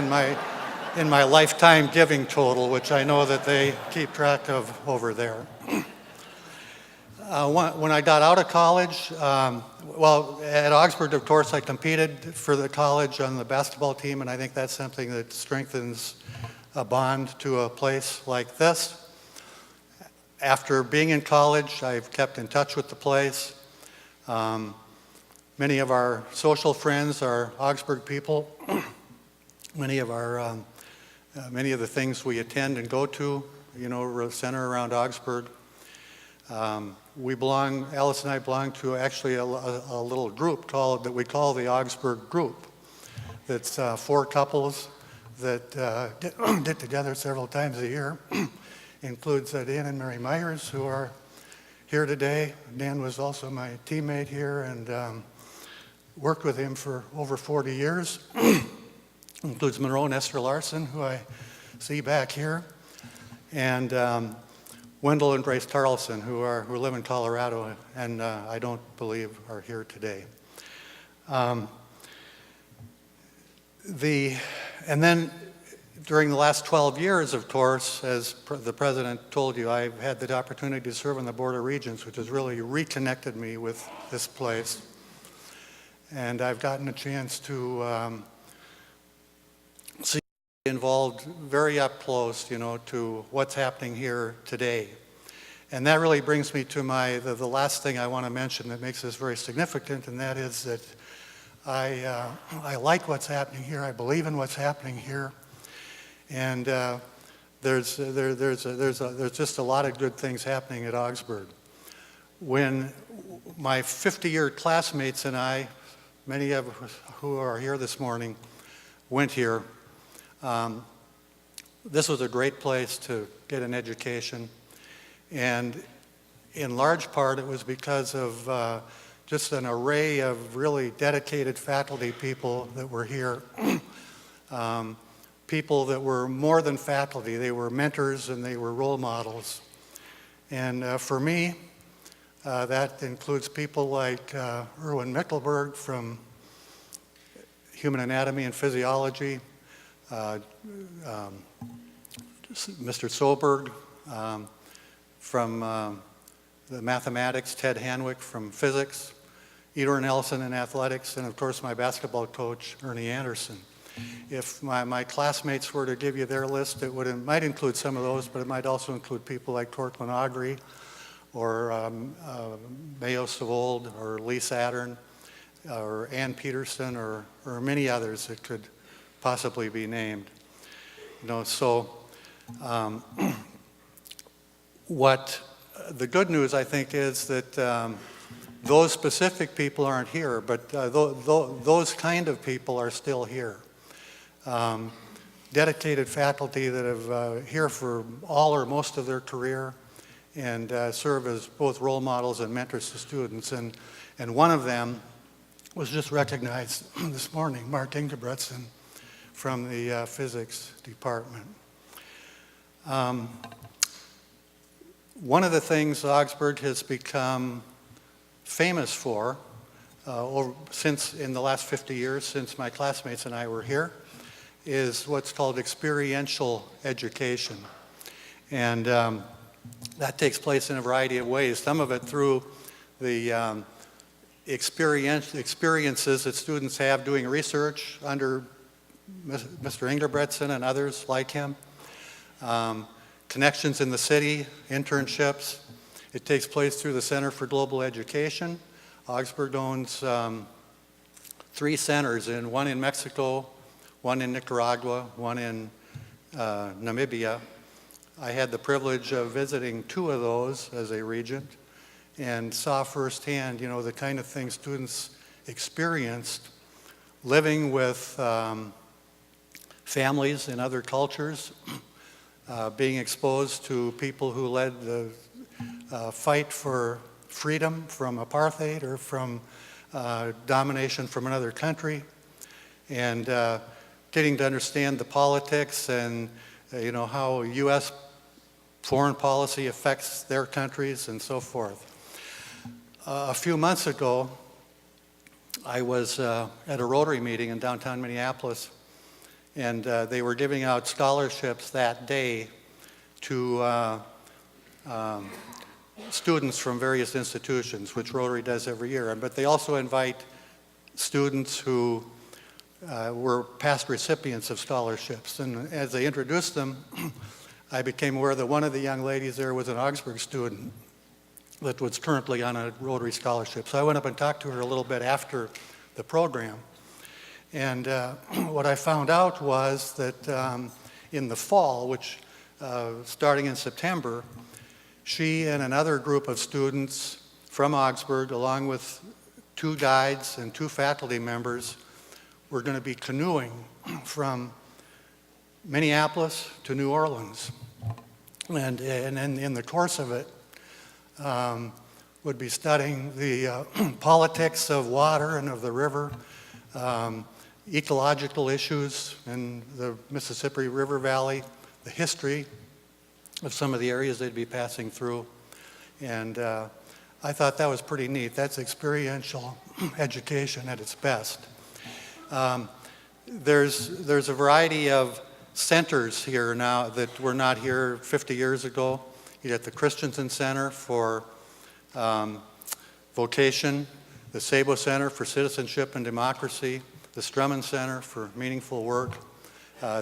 in my lifetime giving total, which I know that they keep track of over there. When I got out of college, well, at Augsburg, of course, I competed for the college on the basketball team, and I think that's something that strengthens a bond to a place like this. After being in college, I've kept in touch with the place. Many of our social friends are Augsburg people. Many of the things we attend and go to, center around Augsburg. Alice and I belong to actually a little group that we call the Augsburg Group. That's 4 couples that get together several times a year. Includes Dan and Mary Myers, who are here today. Dan was also my teammate here and worked with him for over 40 years. Includes Monroe and Esther Larson, who I see back here. And Wendell and Grace Tarleson, who live in Colorado and I don't believe are here today. And then during the last 12 years, of course, as the President told you, I've had the opportunity to serve on the Board of Regents, which has really reconnected me with this place. And I've gotten a chance to see involved very up close, to what's happening here today. And that really brings me to the last thing I want to mention that makes this very significant, and that is that I like what's happening here. I believe in what's happening here. And there's just a lot of good things happening at Augsburg. When my 50-year classmates and I, many of who are here this morning, went here, this was a great place to get an education. And in large part, it was because of just an array of really dedicated faculty people that were here. People that were more than faculty. They were mentors and they were role models. And for me, that includes people like Erwin Mickelberg from Human Anatomy and Physiology, Mr. Soberg from the mathematics, Ted Hanwick from physics, Edor Nelson in athletics, and of course my basketball coach, Ernie Anderson. If my classmates were to give you their list, it might include some of those, but it might also include people like Torquilin Augrey, or Mayo Savold, or Lee Saturn, or Ann Peterson, or many others that could possibly be named. What the good news, I think, is that those specific people aren't here, but those kind of people are still here. Dedicated faculty that have here for all or most of their career and serve as both role models and mentors to students. And one of them was just recognized this morning, Mark Ingebretson from the physics department. One of the things Augsburg has become famous for since in the last 50 years, since my classmates and I were here, is what's called experiential education. And that takes place in a variety of ways, some of it through the experiences that students have doing research under Mr. Ingebretson and others like him, connections in the city, internships. It takes place through the Center for Global Education. Augsburg owns 3 centers, one in Mexico, one in Nicaragua, one in Namibia. I had the privilege of visiting 2 of those as a regent and saw firsthand, the kind of things students experienced living with families in other cultures, being exposed to people who led the fight for freedom from apartheid or from domination from another country, and getting to understand the politics and how U.S. foreign policy affects their countries and so forth. A few months ago, I was at a Rotary meeting in downtown Minneapolis, and they were giving out scholarships that day to students from various institutions, which Rotary does every year. But they also invite students who were past recipients of scholarships. And as they introduced them, I became aware that one of the young ladies there was an Augsburg student that was currently on a Rotary scholarship. So I went up and talked to her a little bit after the program. And what I found out was that in the fall, which starting in September, she and another group of students from Augsburg, along with 2 guides and 2 faculty members, were going to be canoeing from Minneapolis to New Orleans. And in the course of it, would be studying the politics of water and of the river, ecological issues in the Mississippi River Valley, the history of some of the areas they'd be passing through. And I thought that was pretty neat. That's experiential education at its best. There's a variety of centers here now that were not here 50 years ago. You got the Christensen Center for Vocation, the Sabo Center for Citizenship and Democracy, the Strumman Center for Meaningful Work.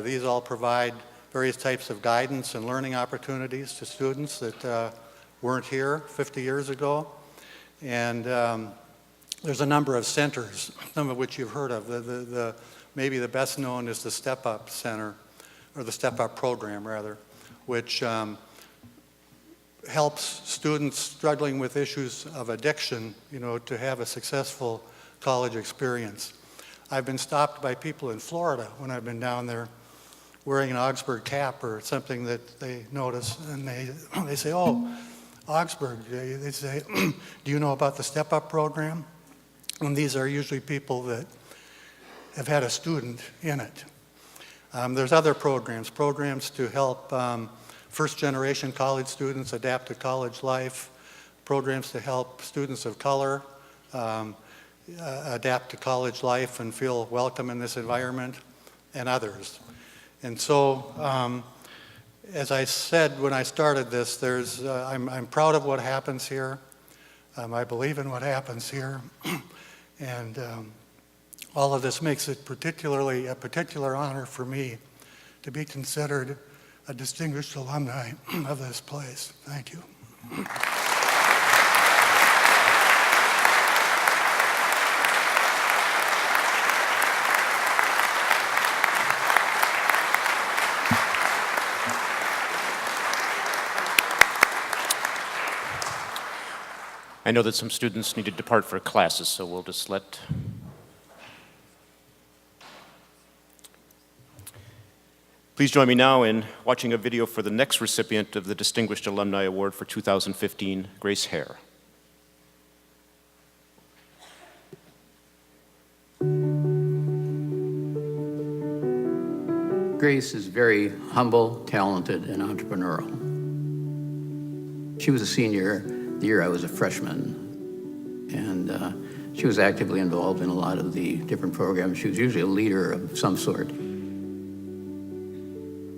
These all provide various types of guidance and learning opportunities to students that weren't here 50 years ago. And there's a number of centers, some of which you've heard of. Maybe the best known is the Step Up Center, or the Step Up program rather, which helps students struggling with issues of addiction, to have a successful college experience. I've been stopped by people in Florida when I've been down there wearing an Augsburg cap or something that they notice, and they say, "Oh, Augsburg," they say, "Do you know about the Step Up program?" And these are usually people that have had a student in it. There's other programs to help first-generation college students adapt to college life, programs to help students of color adapt to college life and feel welcome in this environment, and others. And so, as I said when I started this, I'm proud of what happens here. I believe in what happens here. And all of this makes it a particular honor for me to be considered a distinguished alumni of this place. Thank you. I know that some students need to depart for classes, so we'll just let... Please join me now in watching a video for the next recipient of the Distinguished Alumni Award for 2015, Grace Hare. Grace is very humble, talented, and entrepreneurial. She was a senior the year I was a freshman, and she was actively involved in a lot of the different programs. She was usually a leader of some sort.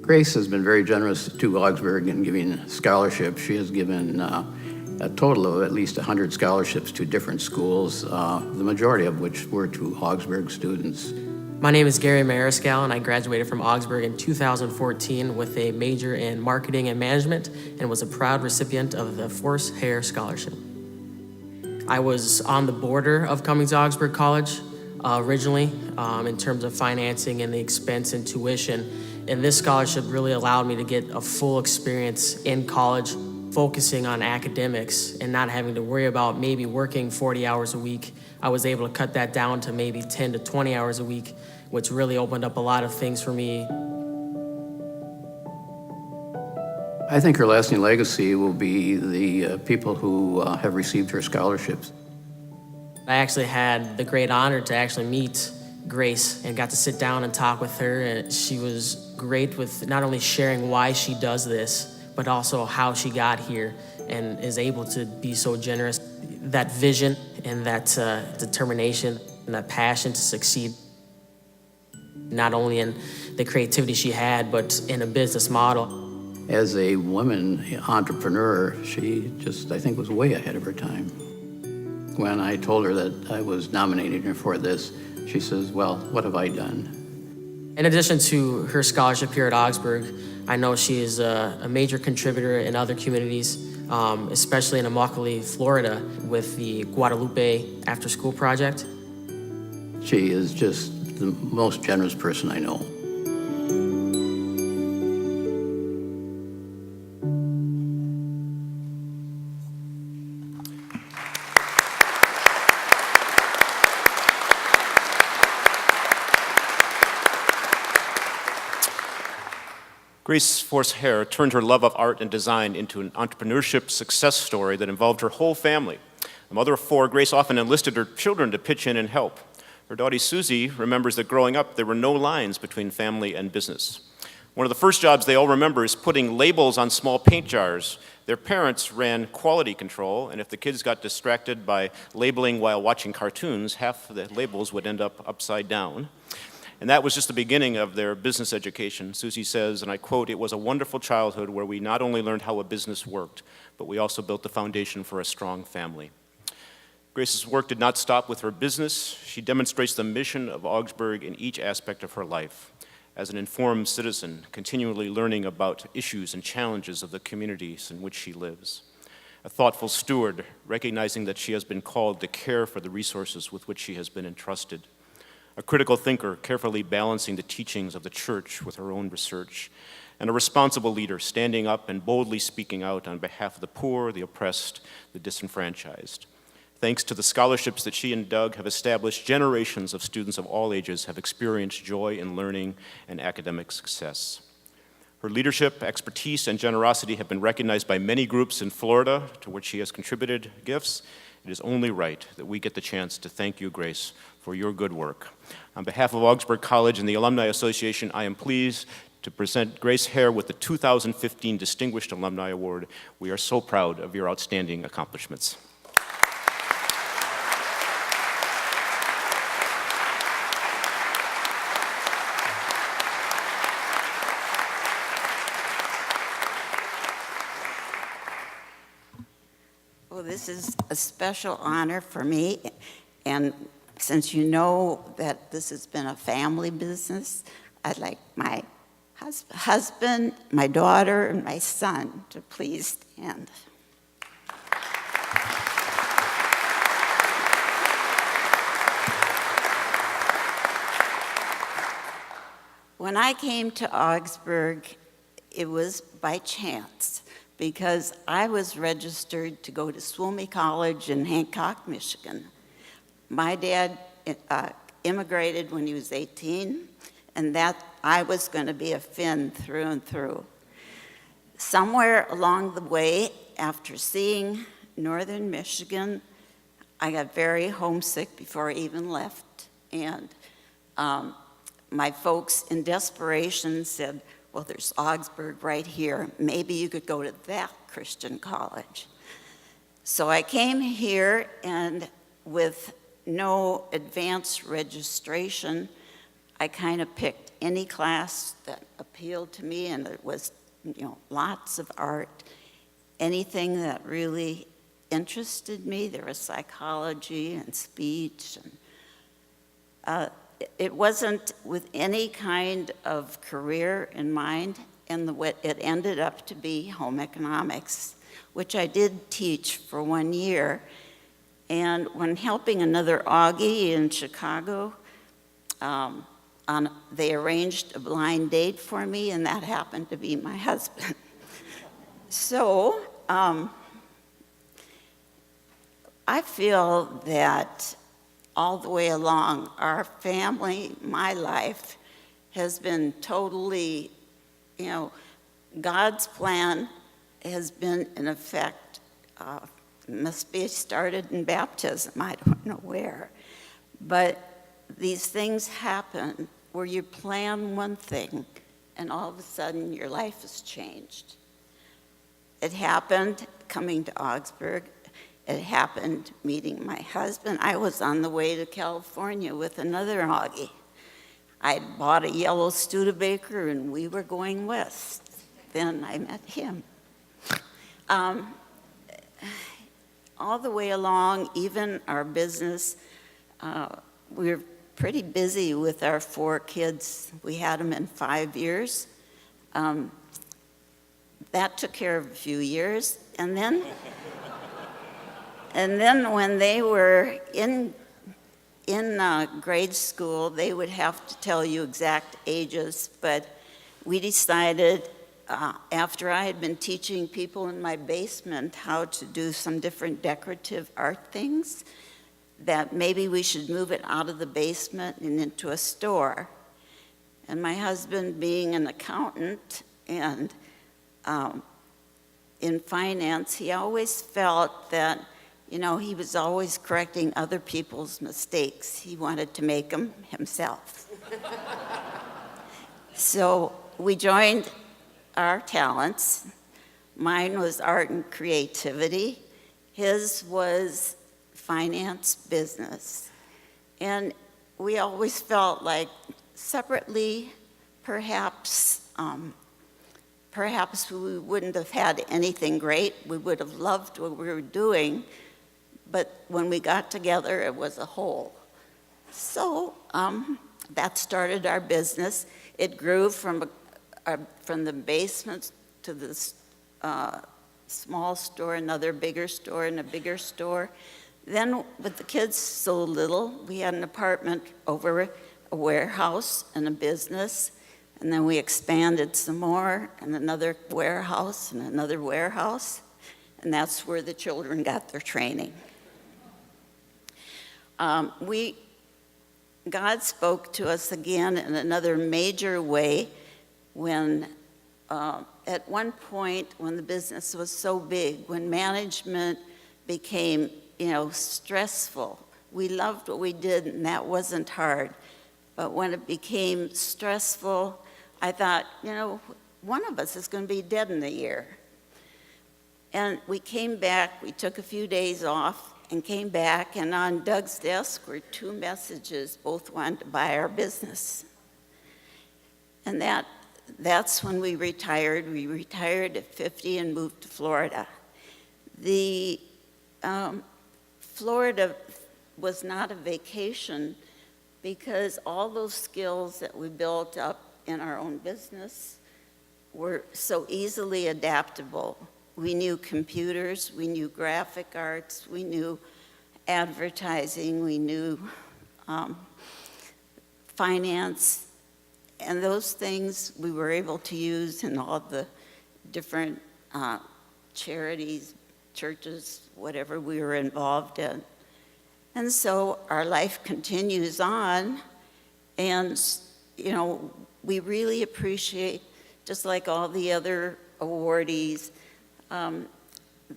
Grace has been very generous to Augsburg in giving scholarships. She has given a total of at least 100 scholarships to different schools, the majority of which were to Augsburg students. My name is Gary Mariscal, and I graduated from Augsburg in 2014 with a major in marketing and management and was a proud recipient of the Force Hare Scholarship. I was on the border of coming to Augsburg College. originally in terms of financing and the expense and tuition. And this scholarship really allowed me to get a full experience in college, focusing on academics and not having to worry about maybe working 40 hours a week. I was able to cut that down to maybe 10 to 20 hours a week, which really opened up a lot of things for me. I think her lasting legacy will be the people who have received her scholarships. I actually had the great honor to actually meet Grace and got to sit down and talk with her. And she was great with not only sharing why she does this, but also how she got here and is able to be so generous. That vision and that determination and that passion to succeed, not only in the creativity she had, but in a business model. As a woman entrepreneur, she just, I think, was way ahead of her time. When I told her that I was nominating her for this, she says, well, what have I done? In addition to her scholarship here at Augsburg, I know she is a major contributor in other communities, especially in Immokalee, Florida, with the Guadalupe After School Project. She is just the most generous person I know. Grace Force Hare turned her love of art and design into an entrepreneurship success story that involved her whole family. A mother of four, Grace often enlisted her children to pitch in and help. Her daughter Susie remembers that growing up, there were no lines between family and business. One of the first jobs they all remember is putting labels on small paint jars. Their parents ran quality control, and if the kids got distracted by labeling while watching cartoons, half the labels would end up upside down. And that was just the beginning of their business education. Susie says, and I quote, "It was a wonderful childhood where we not only learned how a business worked, but we also built the foundation for a strong family." Grace's work did not stop with her business. She demonstrates the mission of Augsburg in each aspect of her life. As an informed citizen, continually learning about issues and challenges of the communities in which she lives. A thoughtful steward, recognizing that she has been called to care for the resources with which she has been entrusted. A critical thinker, carefully balancing the teachings of the church with her own research, and a responsible leader, standing up and boldly speaking out on behalf of the poor, the oppressed, the disenfranchised. Thanks to the scholarships that she and Doug have established, generations of students of all ages have experienced joy in learning and academic success. Her leadership, expertise, and generosity have been recognized by many groups in Florida, to which she has contributed gifts. It is only right that we get the chance to thank you, Grace, for your good work. On behalf of Augsburg College and the Alumni Association, I am pleased to present Grace Hare with the 2015 Distinguished Alumni Award. We are so proud of your outstanding accomplishments. Well, this is a special honor for me, and since you know that this has been a family business, I'd like my husband, my daughter, and my son to please stand. When I came to Augsburg, it was by chance, because I was registered to go to Swomey College in Hancock, Michigan. My dad immigrated when he was 18, and that I was going to be a Finn through and through. Somewhere along the way, after seeing northern Michigan, I got very homesick before I even left, and my folks in desperation said, well, there's Augsburg right here. Maybe you could go to that Christian college. So I came here, and with no advanced registration, I kind of picked any class that appealed to me, and it was, lots of art. Anything that really interested me. There was psychology and speech, and it wasn't with any kind of career in mind, and it ended up to be home economics, which I did teach for 1 year. And when helping another Augie in Chicago, they arranged a blind date for me, and that happened to be my husband. So I feel that all the way along, our family, my life, has been totally, God's plan has been in effect. Must be started in baptism, I don't know where. But these things happen where you plan one thing and all of a sudden your life has changed. It happened coming to Augsburg. It happened meeting my husband. I was on the way to California with another Augie. I had bought a yellow Studebaker and we were going west. Then I met him. All the way along, even our business, we were pretty busy with our 4 kids. We had them in 5 years. That took care of a few years. And then when they were in grade school, they would have to tell you exact ages, but we decided after I had been teaching people in my basement how to do some different decorative art things, that maybe we should move it out of the basement and into a store. And my husband, being an accountant and in finance, he always felt that, he was always correcting other people's mistakes. He wanted to make them himself. So we joined our talents. Mine was art and creativity. His was finance, business. And we always felt like separately, perhaps we wouldn't have had anything great. We would have loved what we were doing, but when we got together, it was a whole. So that started our business. It grew from the basement to this small store, another bigger store, and a bigger store. Then, with the kids so little, we had an apartment over a warehouse and a business, and then we expanded some more, and another warehouse, and another warehouse, and that's where the children got their training. God spoke to us again in another major way when, at one point, when the business was so big, when management became, stressful. We loved what we did, and that wasn't hard. But when it became stressful, I thought, one of us is going to be dead in a year. And we came back, we took a few days off, and came back, and on Doug's desk were 2 messages. Both wanted to buy our business. And that's when we retired. We retired at 50 and moved to Florida. Florida was not a vacation because all those skills that we built up in our own business were so easily adaptable. We knew computers, we knew graphic arts, we knew advertising, we knew finance, and those things we were able to use in all the different charities, churches, whatever we were involved in. And so our life continues on, and we really appreciate, just like all the other awardees,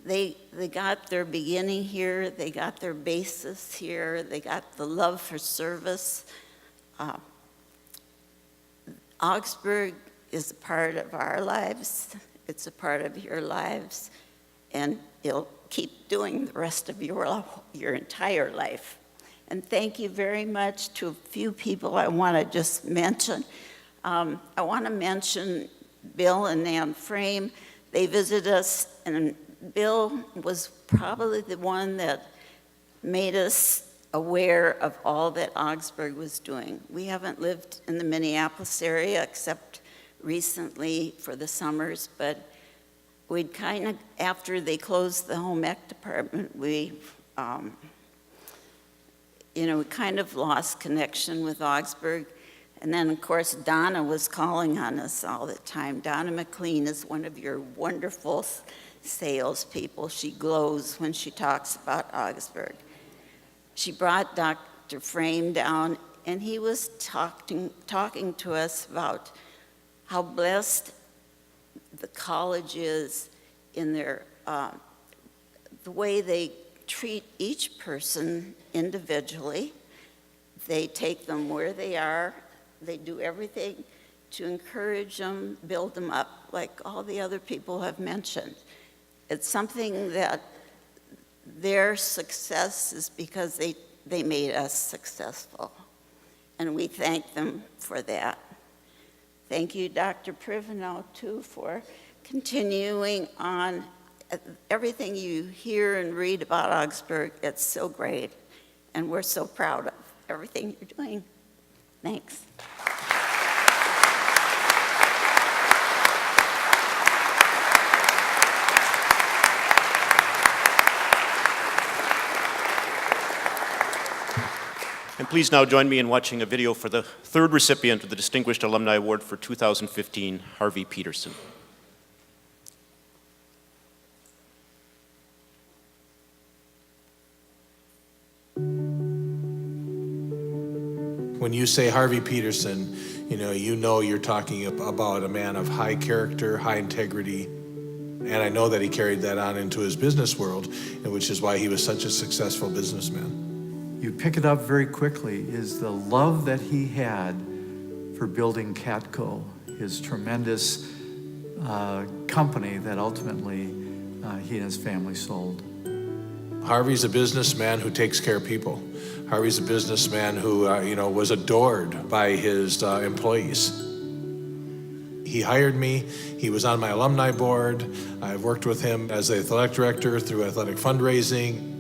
they got their beginning here, they got their basis here, they got the love for service. Augsburg is a part of our lives, it's a part of your lives, and it'll keep doing the rest of your entire life. And thank you very much to a few people I want to just mention. I want to mention Bill and Nan Frame. They visited us, and Bill was probably the one that made us aware of all that Augsburg was doing. We haven't lived in the Minneapolis area except recently for the summers, but we'd kind of, after they closed the home ec department, we we kind of lost connection with Augsburg. And then, of course, Donna was calling on us all the time. Donna McLean is one of your wonderful salespeople. She glows when she talks about Augsburg. She brought Dr. Frame down, and he was talking to us about how blessed the college is in their the way they treat each person individually. They take them where they are. They do everything to encourage them, build them up, like all the other people have mentioned. It's something that their success is because they made us successful, and we thank them for that. Thank you, Dr. Privenow, too, for continuing on. Everything you hear and read about Augsburg, it's so great, and we're so proud of everything you're doing. Thanks. And please now join me in watching a video for the third recipient of the Distinguished Alumni Award for 2015, Harvey Peterson. When you say Harvey Peterson, you know you're talking about a man of high character, high integrity, and I know that he carried that on into his business world, and which is why he was such a successful businessman. You pick it up very quickly is the love that he had for building Catco, his tremendous company that ultimately he and his family sold. Harvey's a businessman who takes care of people. Harvey's a businessman who, was adored by his employees. He hired me. He was on my alumni board. I've worked with him as the athletic director through athletic fundraising.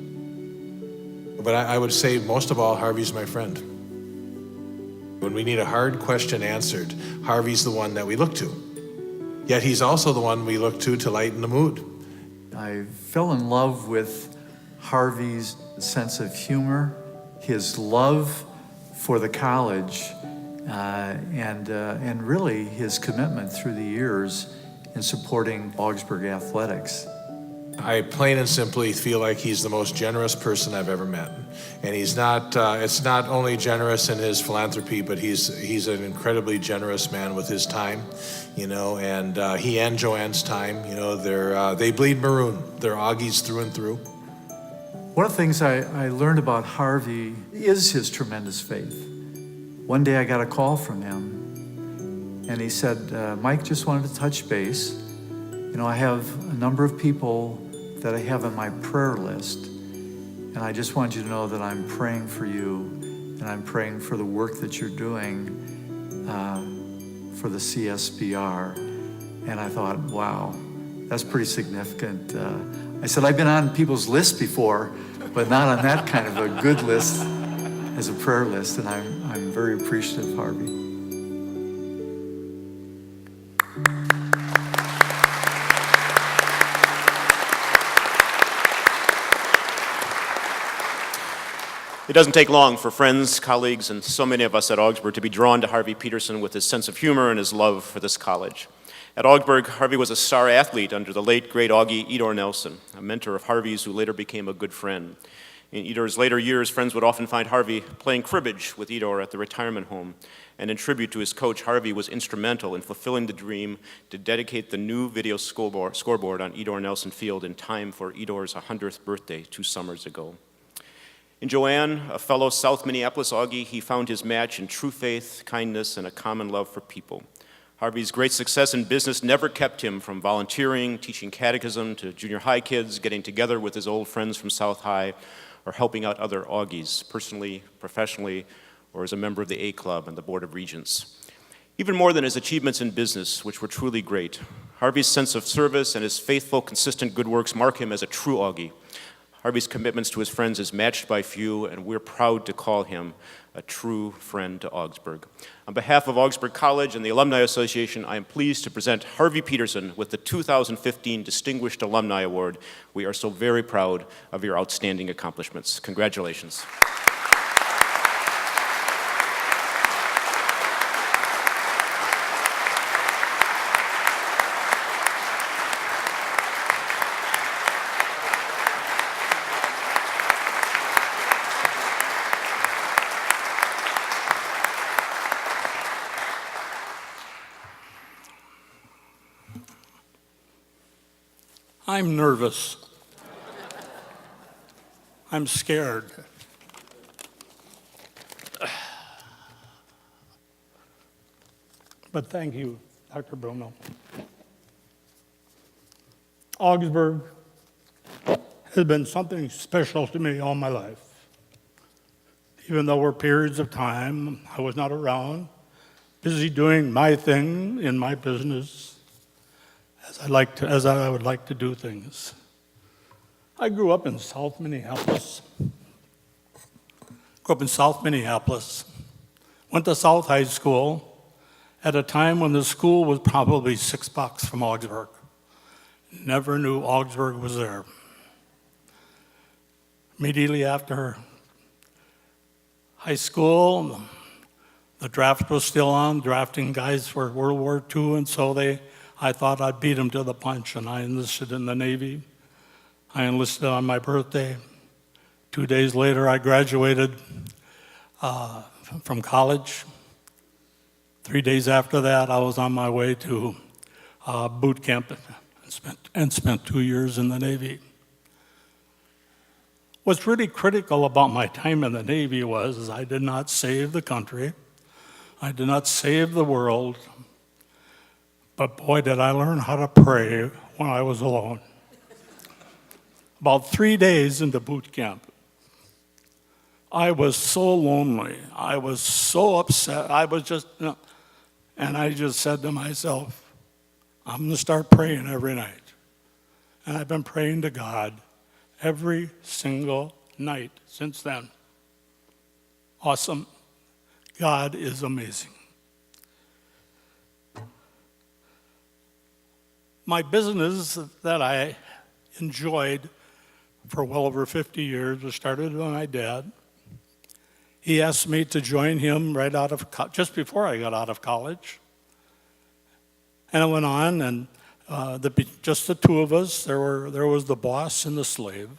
But I would say, most of all, Harvey's my friend. When we need a hard question answered, Harvey's the one that we look to. Yet he's also the one we look to lighten the mood. I fell in love with Harvey's sense of humor, his love for the college, and really his commitment through the years in supporting Augsburg athletics. I plain and simply feel like he's the most generous person I've ever met. And he's not, it's not only generous in his philanthropy, but he's an incredibly generous man with his time, and he and Joanne's time, they bleed maroon. They're Augies through and through. One of the things I learned about Harvey is his tremendous faith. One day I got a call from him, and he said, Mike, just wanted to touch base. I have a number of people that I have on my prayer list, and I just want you to know that I'm praying for you, and I'm praying for the work that you're doing for the CSBR. And I thought, wow, that's pretty significant. I said, I've been on people's lists before, but not on that kind of a good list as a prayer list, and I'm very appreciative, Harvey. It doesn't take long for friends, colleagues, and so many of us at Augsburg to be drawn to Harvey Peterson with his sense of humor and his love for this college. At Augsburg, Harvey was a star athlete under the late, great Augie Edor Nelson, a mentor of Harvey's who later became a good friend. In Edor's later years, friends would often find Harvey playing cribbage with Edor at the retirement home. And in tribute to his coach, Harvey was instrumental in fulfilling the dream to dedicate the new video scoreboard on Edor Nelson Field in time for Edor's 100th birthday 2 summers ago. In Joanne, a fellow South Minneapolis Augie, he found his match in true faith, kindness, and a common love for people. Harvey's great success in business never kept him from volunteering, teaching catechism to junior high kids, getting together with his old friends from South High, or helping out other Augies, personally, professionally, or as a member of the A Club and the Board of Regents. Even more than his achievements in business, which were truly great, Harvey's sense of service and his faithful, consistent good works mark him as a true Augie. Harvey's commitments to his friends is matched by few, and we're proud to call him a true friend to Augsburg. On behalf of Augsburg College and the Alumni Association, I am pleased to present Harvey Peterson with the 2015 Distinguished Alumni Award. We are so very proud of your outstanding accomplishments. Congratulations. I'm nervous. I'm scared. But thank you, Dr. Bruno. Augsburg has been something special to me all my life. Even though there were periods of time I was not around, busy doing my thing in my business as I would like to do things. I grew up in South Minneapolis. Went to South High School at a time when the school was probably 6 blocks from Augsburg. Never knew Augsburg was there. Immediately after high school, the draft was still on, drafting guys for World War II, and so I thought I'd beat them to the punch, and I enlisted in the Navy. I enlisted on my birthday. 2 days later, I graduated from college. 3 days after that, I was on my way to boot camp and spent 2 years in the Navy. What's really critical about my time in the Navy was I did not save the country. I did not save the world. But boy, did I learn how to pray when I was alone. About 3 days into boot camp, I was so lonely. I was so upset. And I just said to myself, I'm going to start praying every night. And I've been praying to God every single night since then. Awesome. God is amazing. My business that I enjoyed for well over 50 years was started by my dad. He asked me to join him just before I got out of college. And I went on, and just the two of us. There was the boss and the slave.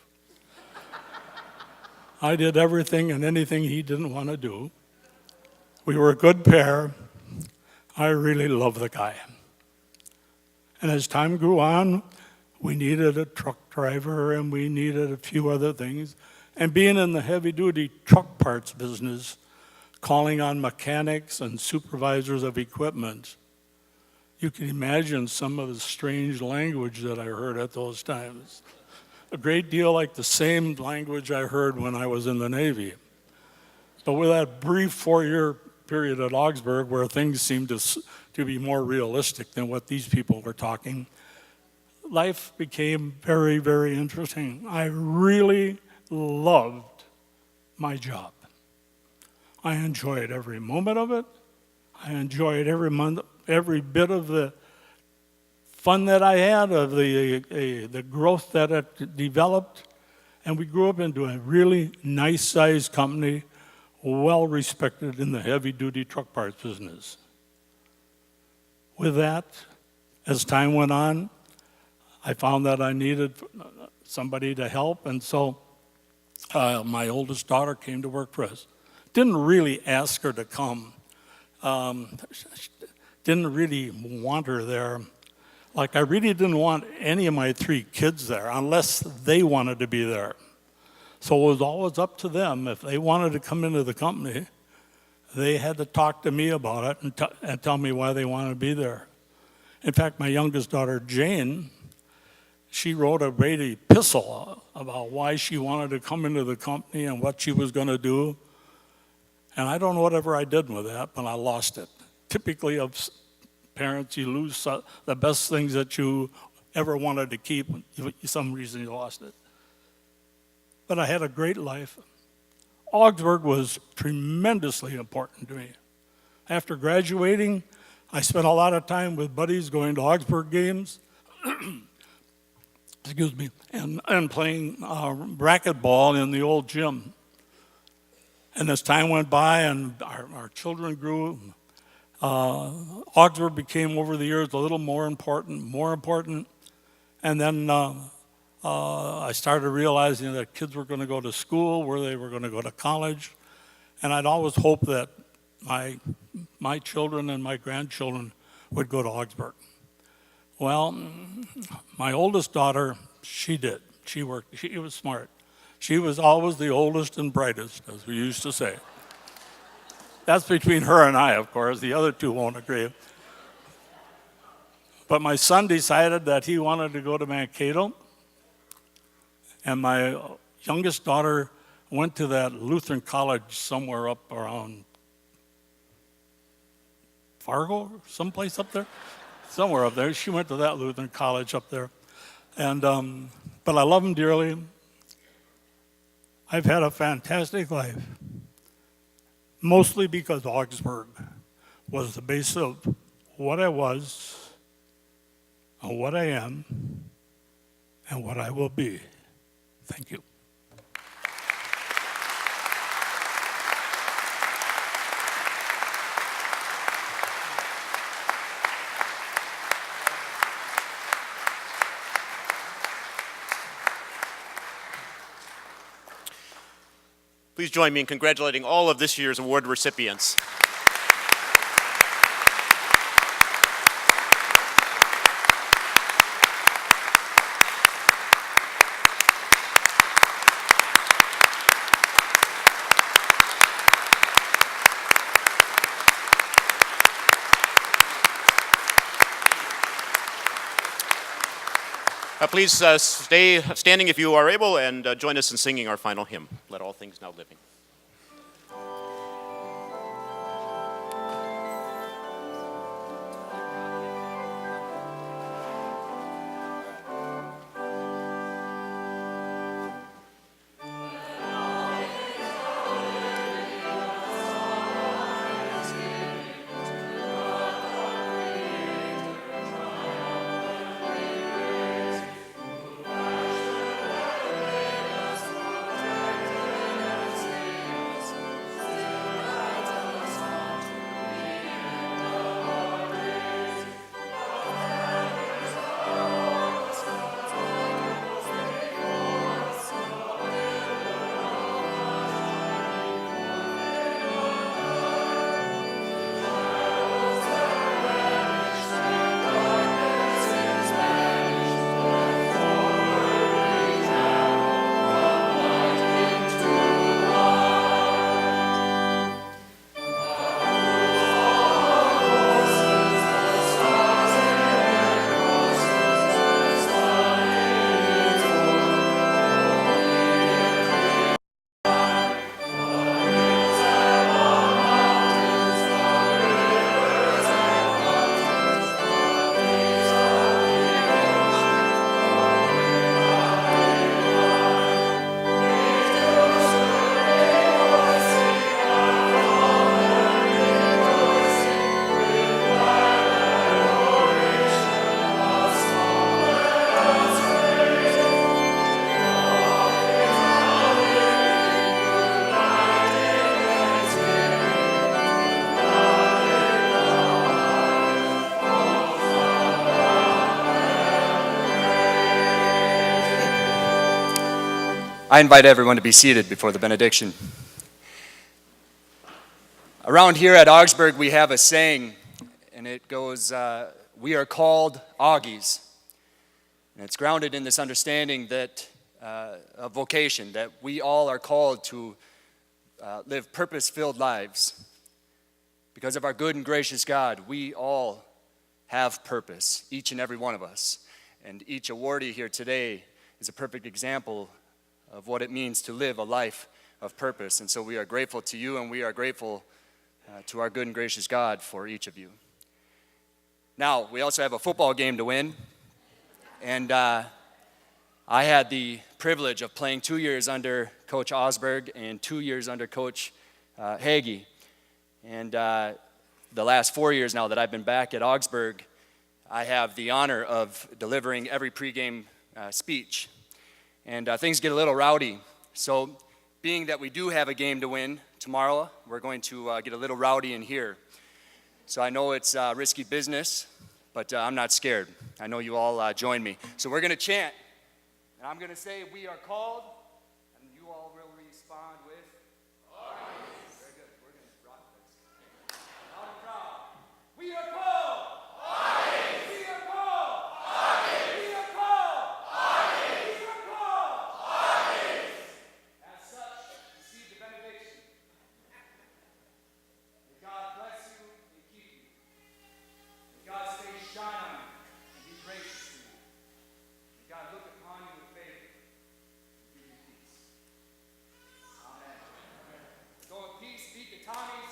I did everything and anything he didn't want to do. We were a good pair. I really loved the guy. And as time grew on, we needed a truck driver and we needed a few other things. And being in the heavy-duty truck parts business, calling on mechanics and supervisors of equipment, you can imagine some of the strange language that I heard at those times. A great deal like the same language I heard when I was in the Navy. But with that brief 4-year period at Augsburg where things seemed to be more realistic than what these people were talking, life became very, very interesting. I really loved my job. I enjoyed every moment of it. I enjoyed every bit of the fun that I had, of the growth that it developed. And we grew up into a really nice-sized company, well respected in the heavy-duty truck parts business. With that, as time went on, I found that I needed somebody to help, and so my oldest daughter came to work for us. Didn't really ask her to come. Didn't really want her there. Like, I really didn't want any of my 3 kids there unless they wanted to be there. So it was always up to them. If they wanted to come into the company, they had to talk to me about it and tell me why they wanted to be there. In fact, my youngest daughter, Jane, she wrote a great epistle about why she wanted to come into the company and what she was going to do. And I don't know whatever I did with that, but I lost it. Typically of parents, you lose the best things that you ever wanted to keep. For some reason, you lost it. But I had a great life. Augsburg was tremendously important to me. After graduating, I spent a lot of time with buddies going to Augsburg games. Excuse me, and playing racquetball in the old gym. And as time went by and our children grew, Augsburg became over the years a little more important. And then I started realizing that kids were going to go to school, where they were going to go to college. And I'd always hoped that my children and my grandchildren would go to Augsburg. Well, my oldest daughter, she did. She worked. She was smart. She was always the oldest and brightest, as we used to say. That's between her and I, of course. The other two won't agree. But my son decided that he wanted to go to Mankato, and my youngest daughter went to that Lutheran college somewhere up around Fargo, someplace up there, somewhere up there. She went to that Lutheran college up there, and but I love them dearly. I've had a fantastic life, mostly because Augsburg was the base of what I was, and what I am, and what I will be. Thank you. Please join me in congratulating all of this year's award recipients. Please stay standing if you are able, and join us in singing our final hymn, Let All Things Now Living. I invite everyone to be seated before the benediction. Around here at Augsburg, we have a saying, and it goes, we are called Augies. And it's grounded in this understanding that of vocation, that we all are called to live purpose-filled lives. Because of our good and gracious God, we all have purpose, each and every one of us. And each awardee here today is a perfect example of what it means to live a life of purpose. And so we are grateful to you, and we are grateful to our good and gracious God for each of you. Now, we also have a football game to win. And I had the privilege of playing 2 years under Coach Augsburg and 2 years under Coach Hagee. And the last 4 years now that I've been back at Augsburg, I have the honor of delivering every pregame speech. And things get a little rowdy. So being that we do have a game to win tomorrow, we're going to get a little rowdy in here. So I know it's risky business, but I'm not scared. I know you all join me. So we're going to chant, and I'm going to say, we are called, and you all will respond with, Augies. Very good. We're going to rock this. Loud and proud. We are called. Augies. We are called. Tommy